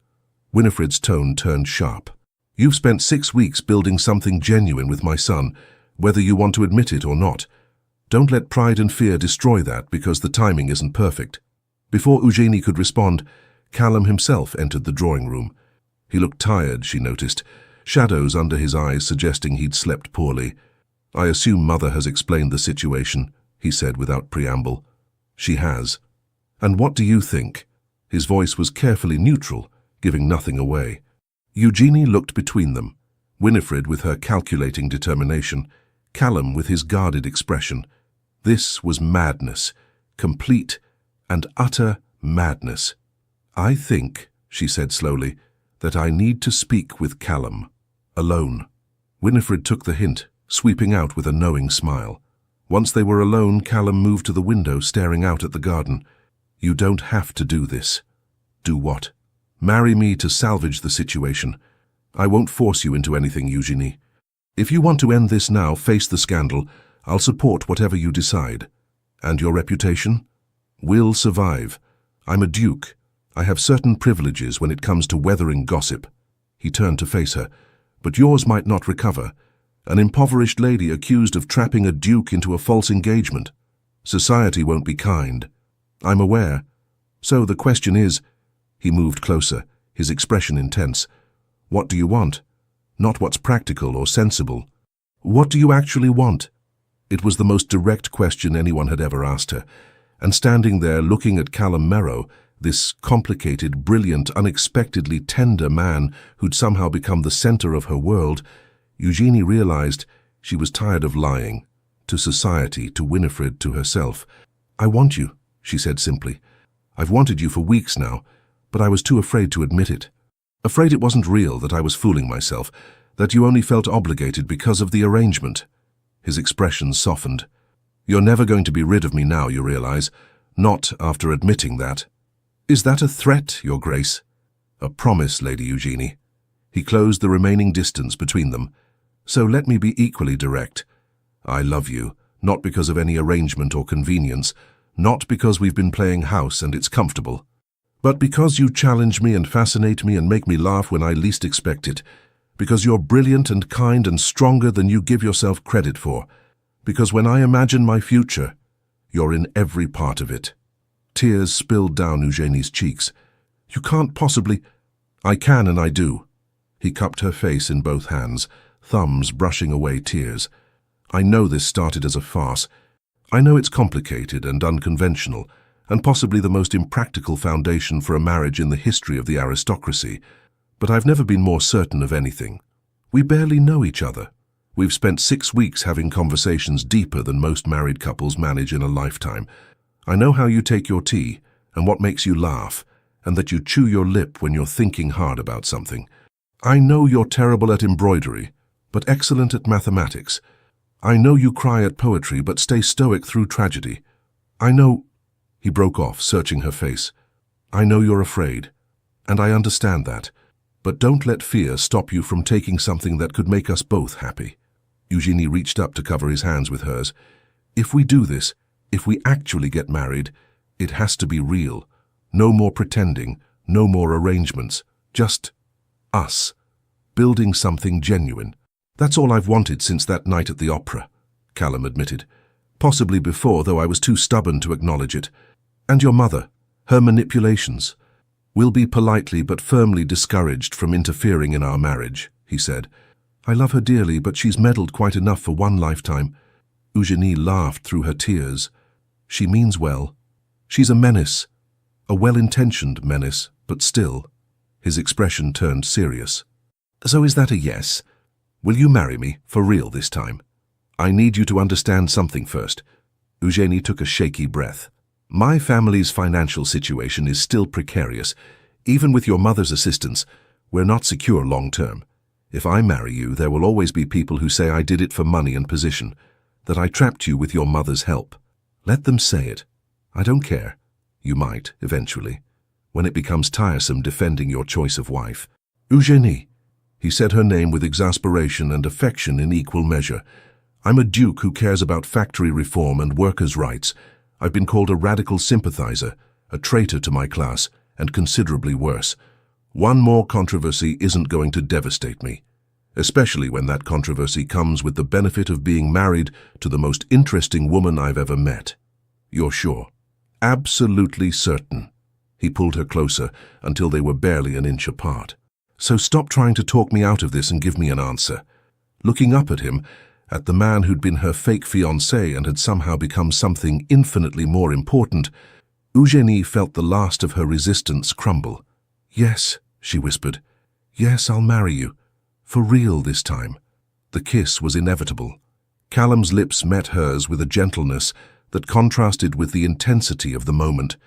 Winifred's tone turned sharp. "You've spent 6 weeks building something genuine with my son, whether you want to admit it or not. Don't let pride and fear destroy that because the timing isn't perfect." Before Eugenie could respond, Callum himself entered the drawing room. He looked tired, she noticed, shadows under his eyes suggesting he'd slept poorly. "I assume Mother has explained the situation," he said without preamble. "She has." "And what do you think?" His voice was carefully neutral, giving nothing away. Eugenie looked between them, Winifred with her calculating determination, Callum with his guarded expression. This was madness, complete and utter madness. "I think," she said slowly, "that I need to speak with Callum, alone." Winifred took the hint, sweeping out with a knowing smile. Once they were alone, Callum moved to the window, staring out at the garden. "You don't have to do this." "Do what?" "Marry me to salvage the situation. I won't force you into anything, Eugenie. If you want to end this now, face the scandal, I'll support whatever you decide." "And your reputation?" "Will survive. I'm a duke. I have certain privileges when it comes to weathering gossip." He turned to face her. "But yours might not recover. An impoverished lady accused of trapping a duke into a false engagement. Society won't be kind." "I'm aware. So the question is—" He moved closer, his expression intense. "What do you want? Not what's practical or sensible. What do you actually want?" It was the most direct question anyone had ever asked her, and standing there looking at Callum Merrow, this complicated, brilliant, unexpectedly tender man who'd somehow become the center of her world, Eugenie realized she was tired of lying, to society, to Winifred, to herself. "I want you," she said simply. "I've wanted you for weeks now, but I was too afraid to admit it. Afraid it wasn't real, that I was fooling myself. that you only felt obligated because of the arrangement. His expression softened. You're never going to be rid of me now, you realize. Not after admitting that. Is that a threat, Your Grace? A promise, Lady Eugenie. He closed the remaining distance between them. So let me be equally direct. I love you, not because of any arrangement or convenience, not because we've been playing house and it's comfortable, but because you challenge me and fascinate me and make me laugh when I least expect it, because you're brilliant and kind and stronger than you give yourself credit for, because when I imagine my future, you're in every part of it. Tears spilled down Eugenie's cheeks. You can't possibly... I can and I do. He cupped her face in both hands, thumbs brushing away tears. I know this started as a farce. I know it's complicated and unconventional, and possibly the most impractical foundation for a marriage in the history of the aristocracy. But I've never been more certain of anything. We barely know each other. We've spent 6 weeks having conversations deeper than most married couples manage in a lifetime. I know how you take your tea, and what makes you laugh, and that you chew your lip when you're thinking hard about something. I know you're terrible at embroidery, but excellent at mathematics. I know you cry at poetry, but stay stoic through tragedy. I know... He broke off, searching her face. I know you're afraid, and I understand that, but don't let fear stop you from taking something that could make us both happy. Eugenie reached up to cover his hands with hers. If we do this, if we actually get married, it has to be real. No more pretending, no more arrangements. Just us, building something genuine. That's all I've wanted since that night at the opera, Callum admitted. Possibly before, though I was too stubborn to acknowledge it. And your mother, her manipulations. We'll be politely but firmly discouraged from interfering in our marriage, he said. I love her dearly, but she's meddled quite enough for one lifetime. Eugenie laughed through her tears. She means well. She's a menace, a well-intentioned menace, but still. His expression turned serious. So is that a yes? Will you marry me, for real this time? I need you to understand something first. Eugenie took a shaky breath. My family's financial situation is still precarious. Even with your mother's assistance, we're not secure long-term. If I marry you, there will always be people who say I did it for money and position, that I trapped you with your mother's help. Let them say it. I don't care. You might, eventually, when it becomes tiresome defending your choice of wife. Eugenie. He said her name with exasperation and affection in equal measure. I'm a duke who cares about factory reform and workers' rights. I've been called a radical sympathizer, a traitor to my class, and considerably worse. One more controversy isn't going to devastate me, especially when that controversy comes with the benefit of being married to the most interesting woman I've ever met. You're sure? Absolutely certain. He pulled her closer until they were barely an inch apart. So stop trying to talk me out of this and give me an answer. Looking up at him, at the man who'd been her fake fiancé and had somehow become something infinitely more important, Eugenie felt the last of her resistance crumble. Yes, she whispered. Yes, I'll marry you. For real this time. The kiss was inevitable. Callum's lips met hers with a gentleness that contrasted with the intensity of the moment,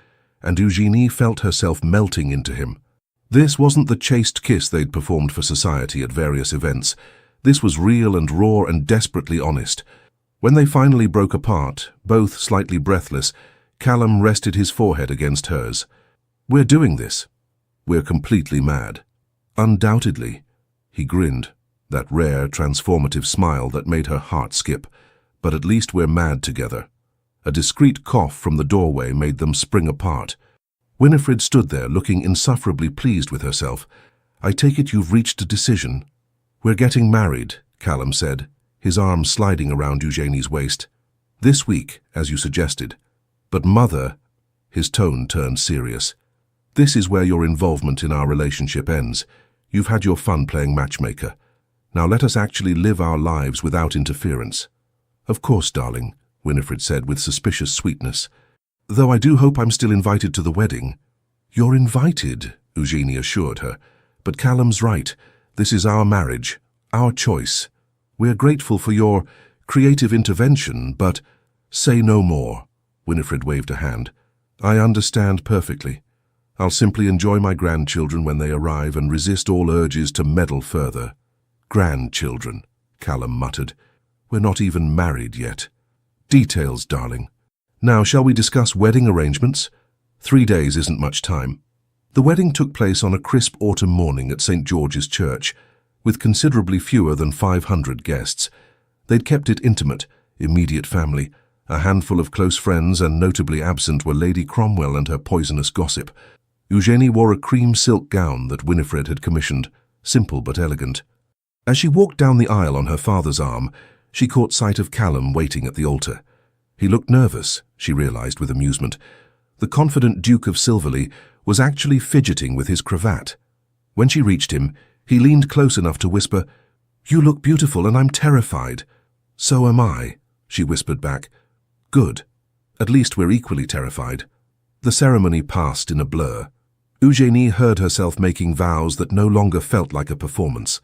and Eugenie felt herself melting into him. This wasn't the chaste kiss they'd performed for society at various events. This was real and raw and desperately honest. When they finally broke apart, both slightly breathless, Callum rested his forehead against hers. We're doing this. We're completely mad. Undoubtedly. He grinned, that rare, transformative smile that made her heart skip. But at least we're mad together. A discreet cough from the doorway made them spring apart. Winifred stood there looking insufferably pleased with herself. I take it you've reached a decision. We're getting married, Callum said, his arm sliding around Eugenie's waist. This week, as you suggested. But Mother, his tone turned serious. This is where your involvement in our relationship ends. You've had your fun playing matchmaker. Now let us actually live our lives without interference. Of course, darling, Winifred said with suspicious sweetness. Though I do hope I'm still invited to the wedding. You're invited, Eugenie assured her. But Callum's right. This is our marriage, our choice. We're grateful for your creative intervention, but say no more. Winifred waved a hand. I understand perfectly. I'll simply enjoy my grandchildren when they arrive and resist all urges to meddle further. Grandchildren, Callum muttered. We're not even married yet. Details, darling. Now, shall we discuss wedding arrangements? 3 days isn't much time. The wedding took place on a crisp autumn morning at St. George's Church, with considerably fewer than 500 guests. They'd kept it intimate, immediate family, a handful of close friends, and notably absent were Lady Cromwell and her poisonous gossip. Eugenie wore a cream silk gown that Winifred had commissioned, simple but elegant. As she walked down the aisle on her father's arm, she caught sight of Callum waiting at the altar. He looked nervous, she realized with amusement. The confident Duke of Silverleigh was actually fidgeting with his cravat. When she reached him, he leaned close enough to whisper, "You look beautiful and I'm terrified." "So am I," she whispered back. "Good. At least we're equally terrified." The ceremony passed in a blur. Eugenie heard herself making vows that no longer felt like a performance.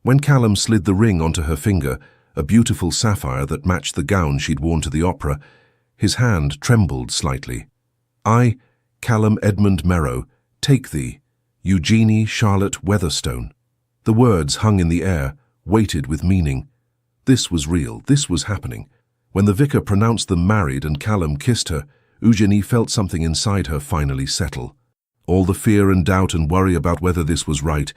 When Callum slid the ring onto her finger, a beautiful sapphire that matched the gown she'd worn to the opera, his hand trembled slightly. "I, Callum Edmund Merrow, take thee, Eugenie Charlotte Weatherstone." The words hung in the air, weighted with meaning. This was real, this was happening. When the vicar pronounced them married and Callum kissed her, Eugenie felt something inside her finally settle. All the fear and doubt and worry about whether this was right,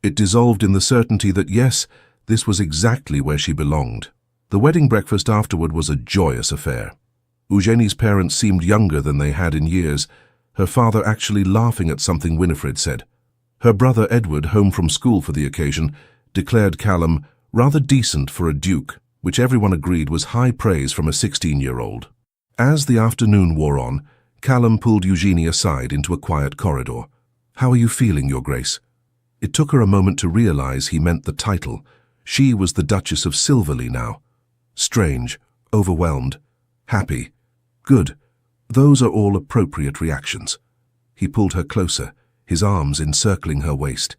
it dissolved in the certainty that yes, this was exactly where she belonged. The wedding breakfast afterward was a joyous affair. Eugenie's parents seemed younger than they had in years, her father actually laughing at something Winifred said. Her brother Edward, home from school for the occasion, declared Callum rather decent for a duke, which everyone agreed was high praise from a 16-year-old. As the afternoon wore on, Callum pulled Eugenie aside into a quiet corridor. "How are you feeling, Your Grace?" It took her a moment to realize he meant the title. She was the Duchess of Silverleigh now. Strange, overwhelmed, happy. Good. Those are all appropriate reactions. He pulled her closer, his arms encircling her waist.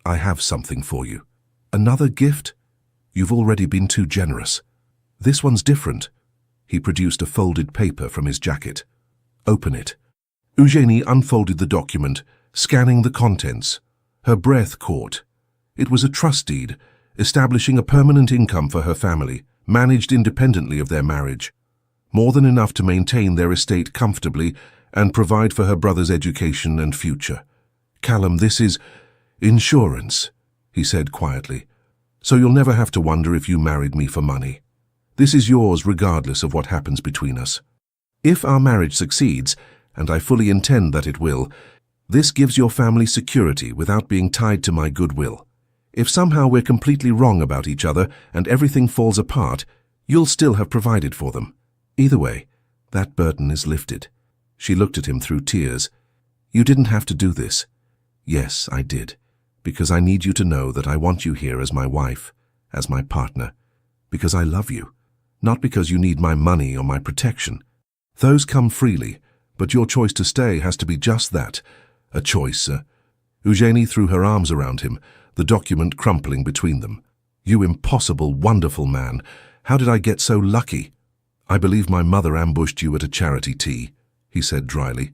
"I have something for you." "Another gift?" "You've already been too generous. This one's different." He produced a folded paper from his jacket. "Open it." Eugenie unfolded the document, scanning the contents. Her breath caught. It was a trust deed, establishing a permanent income for her family, managed independently of their marriage. More than enough to maintain their estate comfortably and provide for her brother's education and future. "Callum, this is insurance," he said quietly. "So you'll never have to wonder if you married me for money. This is yours regardless of what happens between us. If our marriage succeeds, and I fully intend that it will, this gives your family security without being tied to my goodwill. If somehow we're completely wrong about each other and everything falls apart, you'll still have provided for them. Either way, that burden is lifted." She looked at him through tears. "You didn't have to do this." "Yes, I did, because I need you to know that I want you here as my wife, as my partner, because I love you, not because you need my money or my protection. Those come freely, but your choice to stay has to be just that, a choice." Eugenie threw her arms around him, the document crumpling between them. "You impossible, wonderful man. How did I get so lucky?" "I believe my mother ambushed you at a charity tea," he said dryly.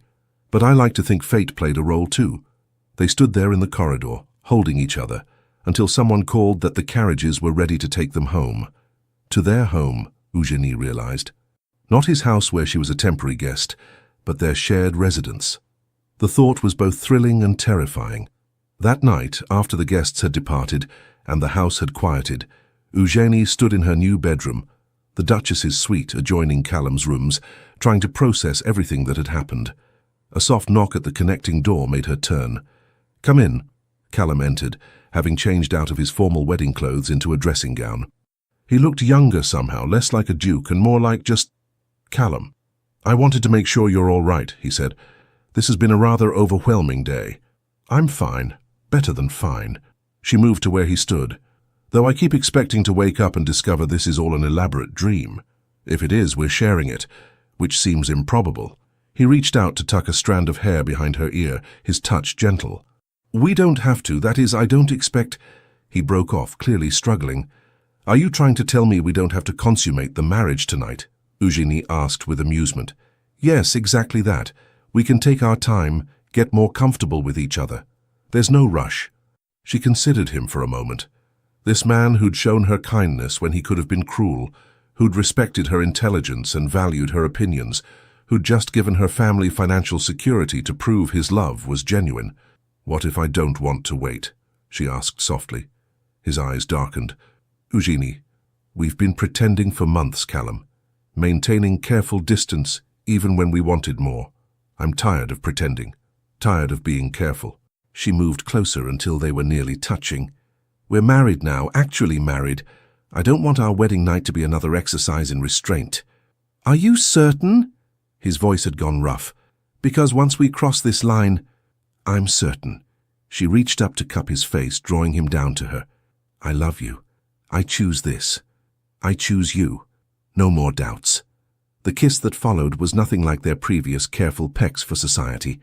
"But I like to think fate played a role too." They stood there in the corridor, holding each other, until someone called that the carriages were ready to take them home. To their home, Eugenie realized. Not his house where she was a temporary guest, but their shared residence. The thought was both thrilling and terrifying. That night, after the guests had departed and the house had quieted, Eugenie stood in her new bedroom, the Duchess's suite adjoining Callum's rooms, trying to process everything that had happened. A soft knock at the connecting door made her turn. "Come in." Callum entered, having changed out of his formal wedding clothes into a dressing gown. He looked younger somehow, less like a duke and more like just Callum. "I wanted to make sure you're all right," he said. "This has been a rather overwhelming day." "I'm fine. Better than fine." She moved to where he stood. "Though I keep expecting to wake up and discover this is all an elaborate dream. If it is, we're sharing it, which seems improbable." He reached out to tuck a strand of hair behind her ear, his touch gentle. "We don't have to. That is, I don't expect—" He broke off, clearly struggling. "Are you trying to tell me we don't have to consummate the marriage tonight?" Eugenie asked with amusement. "Yes, exactly that. We can take our time, get more comfortable with each other. There's no rush." She considered him for a moment. This man who'd shown her kindness when he could have been cruel, who'd respected her intelligence and valued her opinions, who'd just given her family financial security to prove his love was genuine. "What if I don't want to wait?" she asked softly. His eyes darkened. "Eugenie, we've been pretending for months, Callum, maintaining careful distance even when we wanted more. I'm tired of pretending, tired of being careful." She moved closer until they were nearly touching. "We're married now, actually married. I don't want our wedding night to be another exercise in restraint." "Are you certain?" His voice had gone rough. "Because once we cross this line—" "I'm certain." She reached up to cup his face, drawing him down to her. "I love you. I choose this. I choose you. No more doubts." The kiss that followed was nothing like their previous careful pecks for society.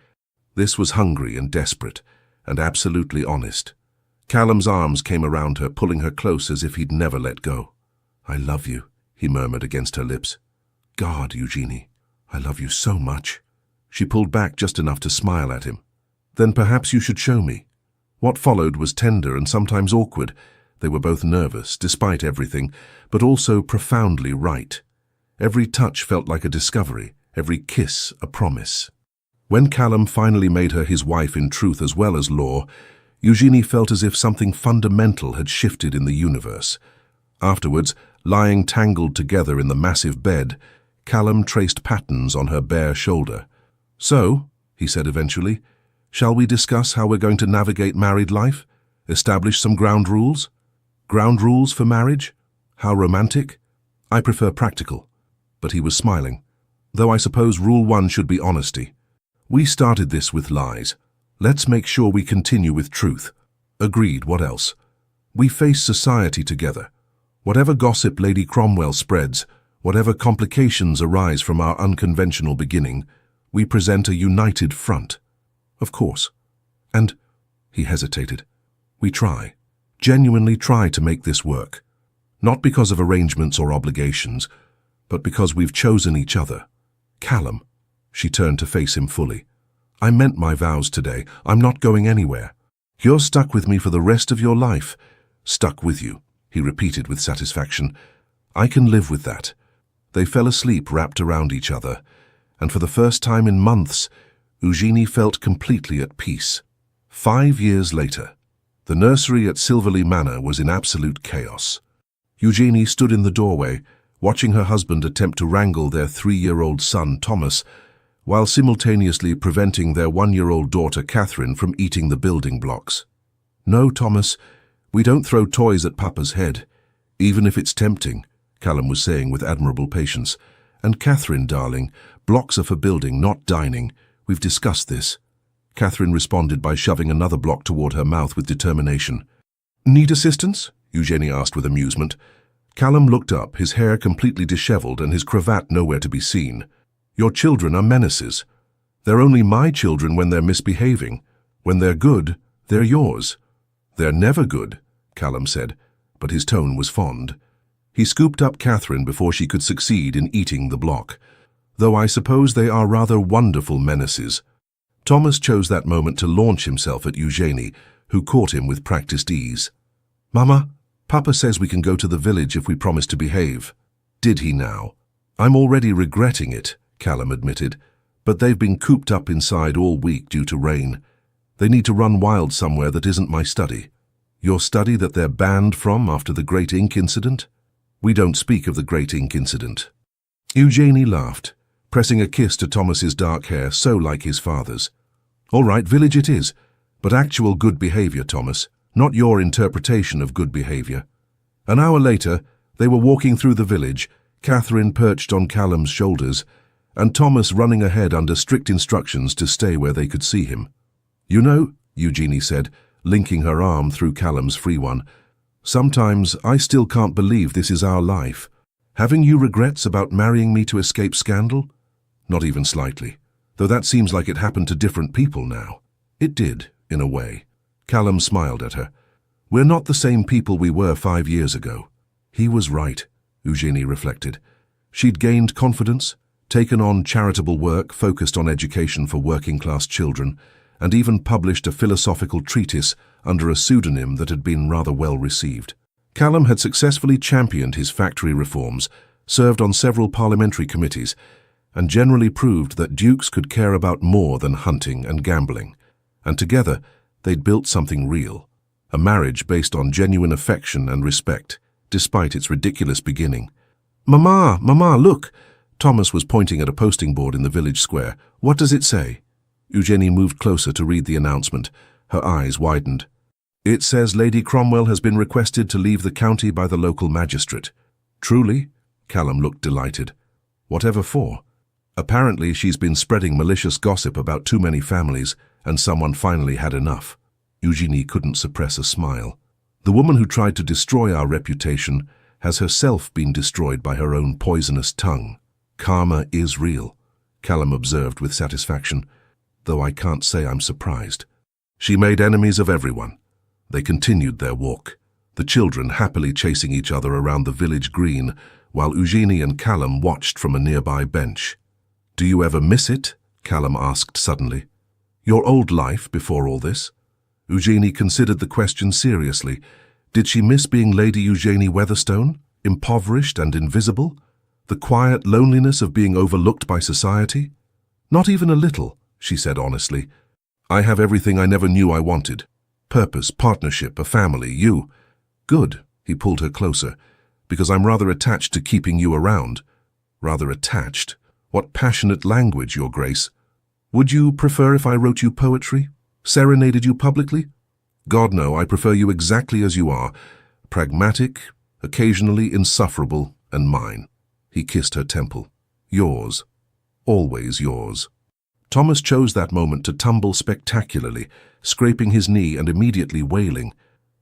This was hungry and desperate, and absolutely honest. Callum's arms came around her, pulling her close as if he'd never let go. "I love you," he murmured against her lips. "God, Eugenie, I love you so much." She pulled back just enough to smile at him. "Then perhaps you should show me." What followed was tender and sometimes awkward. They were both nervous, despite everything, but also profoundly right. Every touch felt like a discovery, every kiss a promise. When Callum finally made her his wife in truth as well as law, Eugenie felt as if something fundamental had shifted in the universe. Afterwards, lying tangled together in the massive bed, Callum traced patterns on her bare shoulder. "So," he said eventually, "shall we discuss how we're going to navigate married life? Establish some ground rules? Ground rules for marriage? How romantic? I prefer practical." But he was smiling. "Though I suppose rule one should be honesty. We started this with lies. Let's make sure we continue with truth." "Agreed, what else?" "We face society together. Whatever gossip Lady Cromwell spreads, whatever complications arise from our unconventional beginning, we present a united front." "Of course. And," he hesitated, "we try, genuinely try to make this work. Not because of arrangements or obligations, but because we've chosen each other. Callum," she turned to face him fully, "I meant my vows today. I'm not going anywhere. You're stuck with me for the rest of your life." "Stuck with you," he repeated with satisfaction. "I can live with that." They fell asleep wrapped around each other, and for the first time in months, Eugenie felt completely at peace. 5 years later, the nursery at Silverleigh Manor was in absolute chaos. Eugenie stood in the doorway, watching her husband attempt to wrangle their 3-year-old son, Thomas, while simultaneously preventing their 1-year-old daughter, Catherine, from eating the building blocks. "No, Thomas, we don't throw toys at Papa's head, even if it's tempting," Callum was saying with admirable patience. "And Catherine, darling, blocks are for building, not dining. We've discussed this." Catherine responded by shoving another block toward her mouth with determination. "Need assistance?" Eugenie asked with amusement. Callum looked up, his hair completely disheveled and his cravat nowhere to be seen. "Your children are menaces. They're only my children when they're misbehaving. When they're good, they're yours." "They're never good," Callum said, but his tone was fond. He scooped up Catherine before she could succeed in eating the block. "Though I suppose they are rather wonderful menaces." Thomas chose that moment to launch himself at Eugenie, who caught him with practiced ease. "Mama, Papa says we can go to the village if we promise to behave." "Did he now?" "I'm already regretting it," Callum admitted, "but they've been cooped up inside all week due to rain. They need to run wild somewhere that isn't my study." "Your study that they're banned from after the Great Ink incident?" "We don't speak of the Great Ink incident." Eugenie laughed, pressing a kiss to Thomas's dark hair, so like his father's. "All right, village it is, but actual good behavior, Thomas, not your interpretation of good behavior." An hour later, they were walking through the village, Catherine perched on Callum's shoulders, and Thomas running ahead under strict instructions to stay where they could see him. "You know," Eugenie said, linking her arm through Callum's free one, "sometimes I still can't believe this is our life. Having you regrets about marrying me to escape scandal?" "Not even slightly, though that seems like it happened to different people now." "It did, in a way." Callum smiled at her. "We're not the same people we were 5 years ago." He was right, Eugenie reflected. She'd gained confidence, taken on charitable work focused on education for working-class children, and even published a philosophical treatise under a pseudonym that had been rather well received. Callum had successfully championed his factory reforms, served on several parliamentary committees, and generally proved that dukes could care about more than hunting and gambling. And together, they'd built something real, a marriage based on genuine affection and respect, despite its ridiculous beginning. "Mama, Mama, look!" Thomas was pointing at a posting board in the village square. "What does it say?" Eugenie moved closer to read the announcement. Her eyes widened. "It says Lady Cromwell has been requested to leave the county by the local magistrate." "Truly?" Callum looked delighted. "Whatever for?" "Apparently she's been spreading malicious gossip about too many families, and someone finally had enough." Eugenie couldn't suppress a smile. "The woman who tried to destroy our reputation has herself been destroyed by her own poisonous tongue. Karma is real," Callum observed with satisfaction, "though I can't say I'm surprised." She made enemies of everyone. They continued their walk, the children happily chasing each other around the village green, while Eugenie and Callum watched from a nearby bench. "Do you ever miss it?" Callum asked suddenly. "Your old life before all this?" Eugenie considered the question seriously. Did she miss being Lady Eugenie Weatherstone, impoverished and invisible? The quiet loneliness of being overlooked by society? "Not even a little," she said honestly. "I have everything I never knew I wanted. Purpose, partnership, a family, you." "Good," he pulled her closer, "because I'm rather attached to keeping you around." "Rather attached? What passionate language, Your Grace. Would you prefer if I wrote you poetry? Serenaded you publicly?" "God, no, I prefer you exactly as you are. Pragmatic, occasionally insufferable, and mine." He kissed her temple. "Yours. Always yours." Thomas chose that moment to tumble spectacularly, scraping his knee and immediately wailing.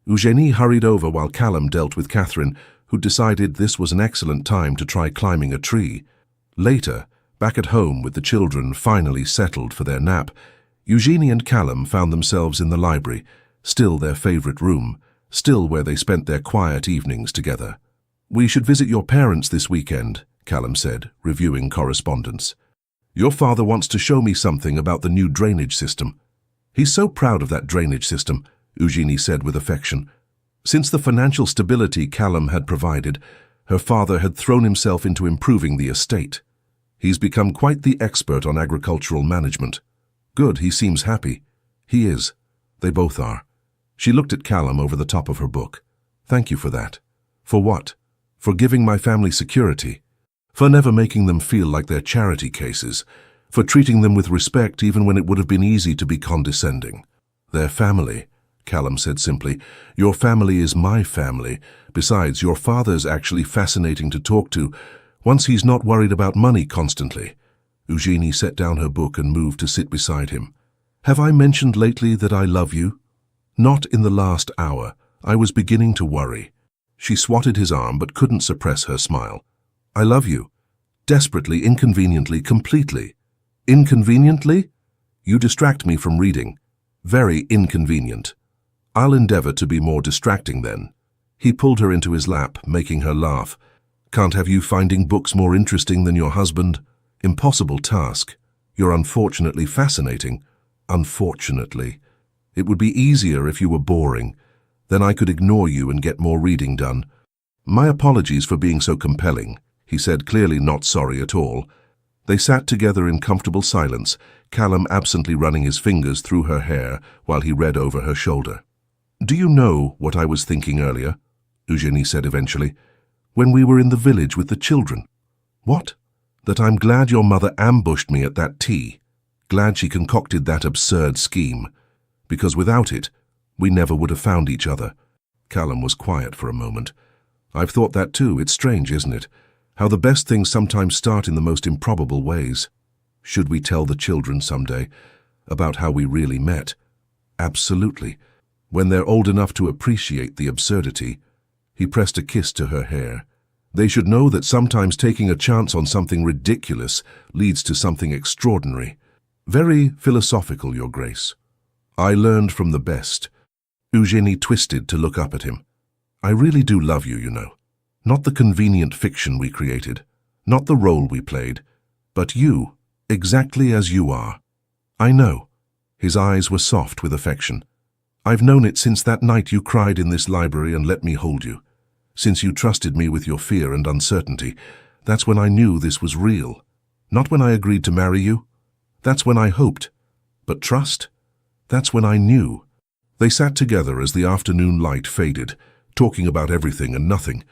Eugenie hurried over while Callum dealt with Catherine, who decided this was an excellent time to try climbing a tree. Later, back at home with the children finally settled for their nap, Eugenie and Callum found themselves in the library, still their favorite room, still where they spent their quiet evenings together. "We should visit your parents this weekend," Callum said, reviewing correspondence. "Your father wants to show me something about the new drainage system." "He's so proud of that drainage system," Eugenie said with affection. Since the financial stability Callum had provided, her father had thrown himself into improving the estate. He's become quite the expert on agricultural management. "Good, he seems happy." "He is. They both are." She looked at Callum over the top of her book. "Thank you for that." "For what?" "For giving my family security. For never making them feel like they're charity cases. For treating them with respect even when it would have been easy to be condescending." "Their family," Callum said simply. "Your family is my family. Besides, your father's actually fascinating to talk to, once he's not worried about money constantly." Eugenie set down her book and moved to sit beside him. "Have I mentioned lately that I love you?" "Not in the last hour. I was beginning to worry." She swatted his arm but couldn't suppress her smile. "I love you. Desperately, inconveniently, completely." "Inconveniently?" "You distract me from reading. Very inconvenient." "I'll endeavor to be more distracting then." He pulled her into his lap, making her laugh. "Can't have you finding books more interesting than your husband? Impossible task. You're unfortunately fascinating." "Unfortunately. It would be easier if you were boring. Then I could ignore you and get more reading done." "My apologies for being so compelling," he said, clearly not sorry at all. They sat together in comfortable silence, Callum absently running his fingers through her hair while he read over her shoulder. "Do you know what I was thinking earlier?" Eugenie said eventually. "When we were in the village with the children." "What?" "That I'm glad your mother ambushed me at that tea. Glad she concocted that absurd scheme. Because without it, we never would have found each other." Callum was quiet for a moment. "I've thought that too. It's strange, isn't it? How the best things sometimes start in the most improbable ways. Should we tell the children someday about how we really met?" "Absolutely. When they're old enough to appreciate the absurdity." He pressed a kiss to her hair. "They should know that sometimes taking a chance on something ridiculous leads to something extraordinary. Very philosophical, Your Grace." "I learned from the best." Eugenie twisted to look up at him. "I really do love you, you know. Not the convenient fiction we created, not the role we played, but you, exactly as you are." "I know." His eyes were soft with affection. "I've known it since that night you cried in this library and let me hold you. Since you trusted me with your fear and uncertainty, that's when I knew this was real. Not when I agreed to marry you. That's when I hoped. But trust? That's when I knew. They sat together as the afternoon light faded, talking about everything and nothing.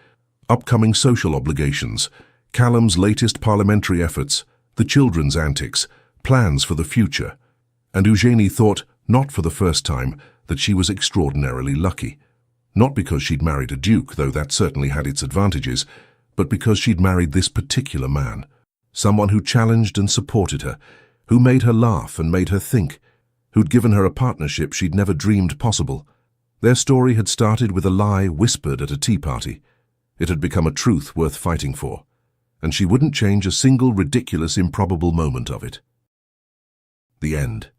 Upcoming social obligations, Callum's latest parliamentary efforts, the children's antics, plans for the future. And Eugenie thought, not for the first time, that she was extraordinarily lucky. Not because she'd married a duke, though that certainly had its advantages, but because she'd married this particular man. Someone who challenged and supported her, who made her laugh and made her think, who'd given her a partnership she'd never dreamed possible. Their story had started with a lie whispered at a tea party. It had become a truth worth fighting for, and she wouldn't change a single ridiculous, improbable moment of it. The end.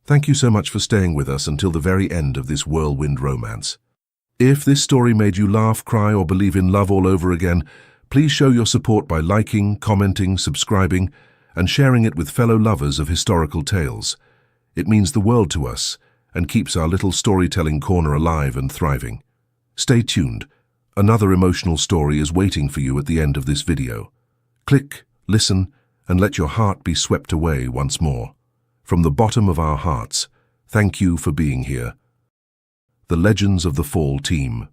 Thank you so much for staying with us until the very end of this whirlwind romance. If this story made you laugh, cry, or believe in love all over again, please show your support by liking, commenting, subscribing, and sharing it with fellow lovers of historical tales. It means the world to us and keeps our little storytelling corner alive and thriving. Stay tuned. Another emotional story is waiting for you at the end of this video. Click, listen, and let your heart be swept away once more. From the bottom of our hearts, thank you for being here. The Legends of the Fall Team.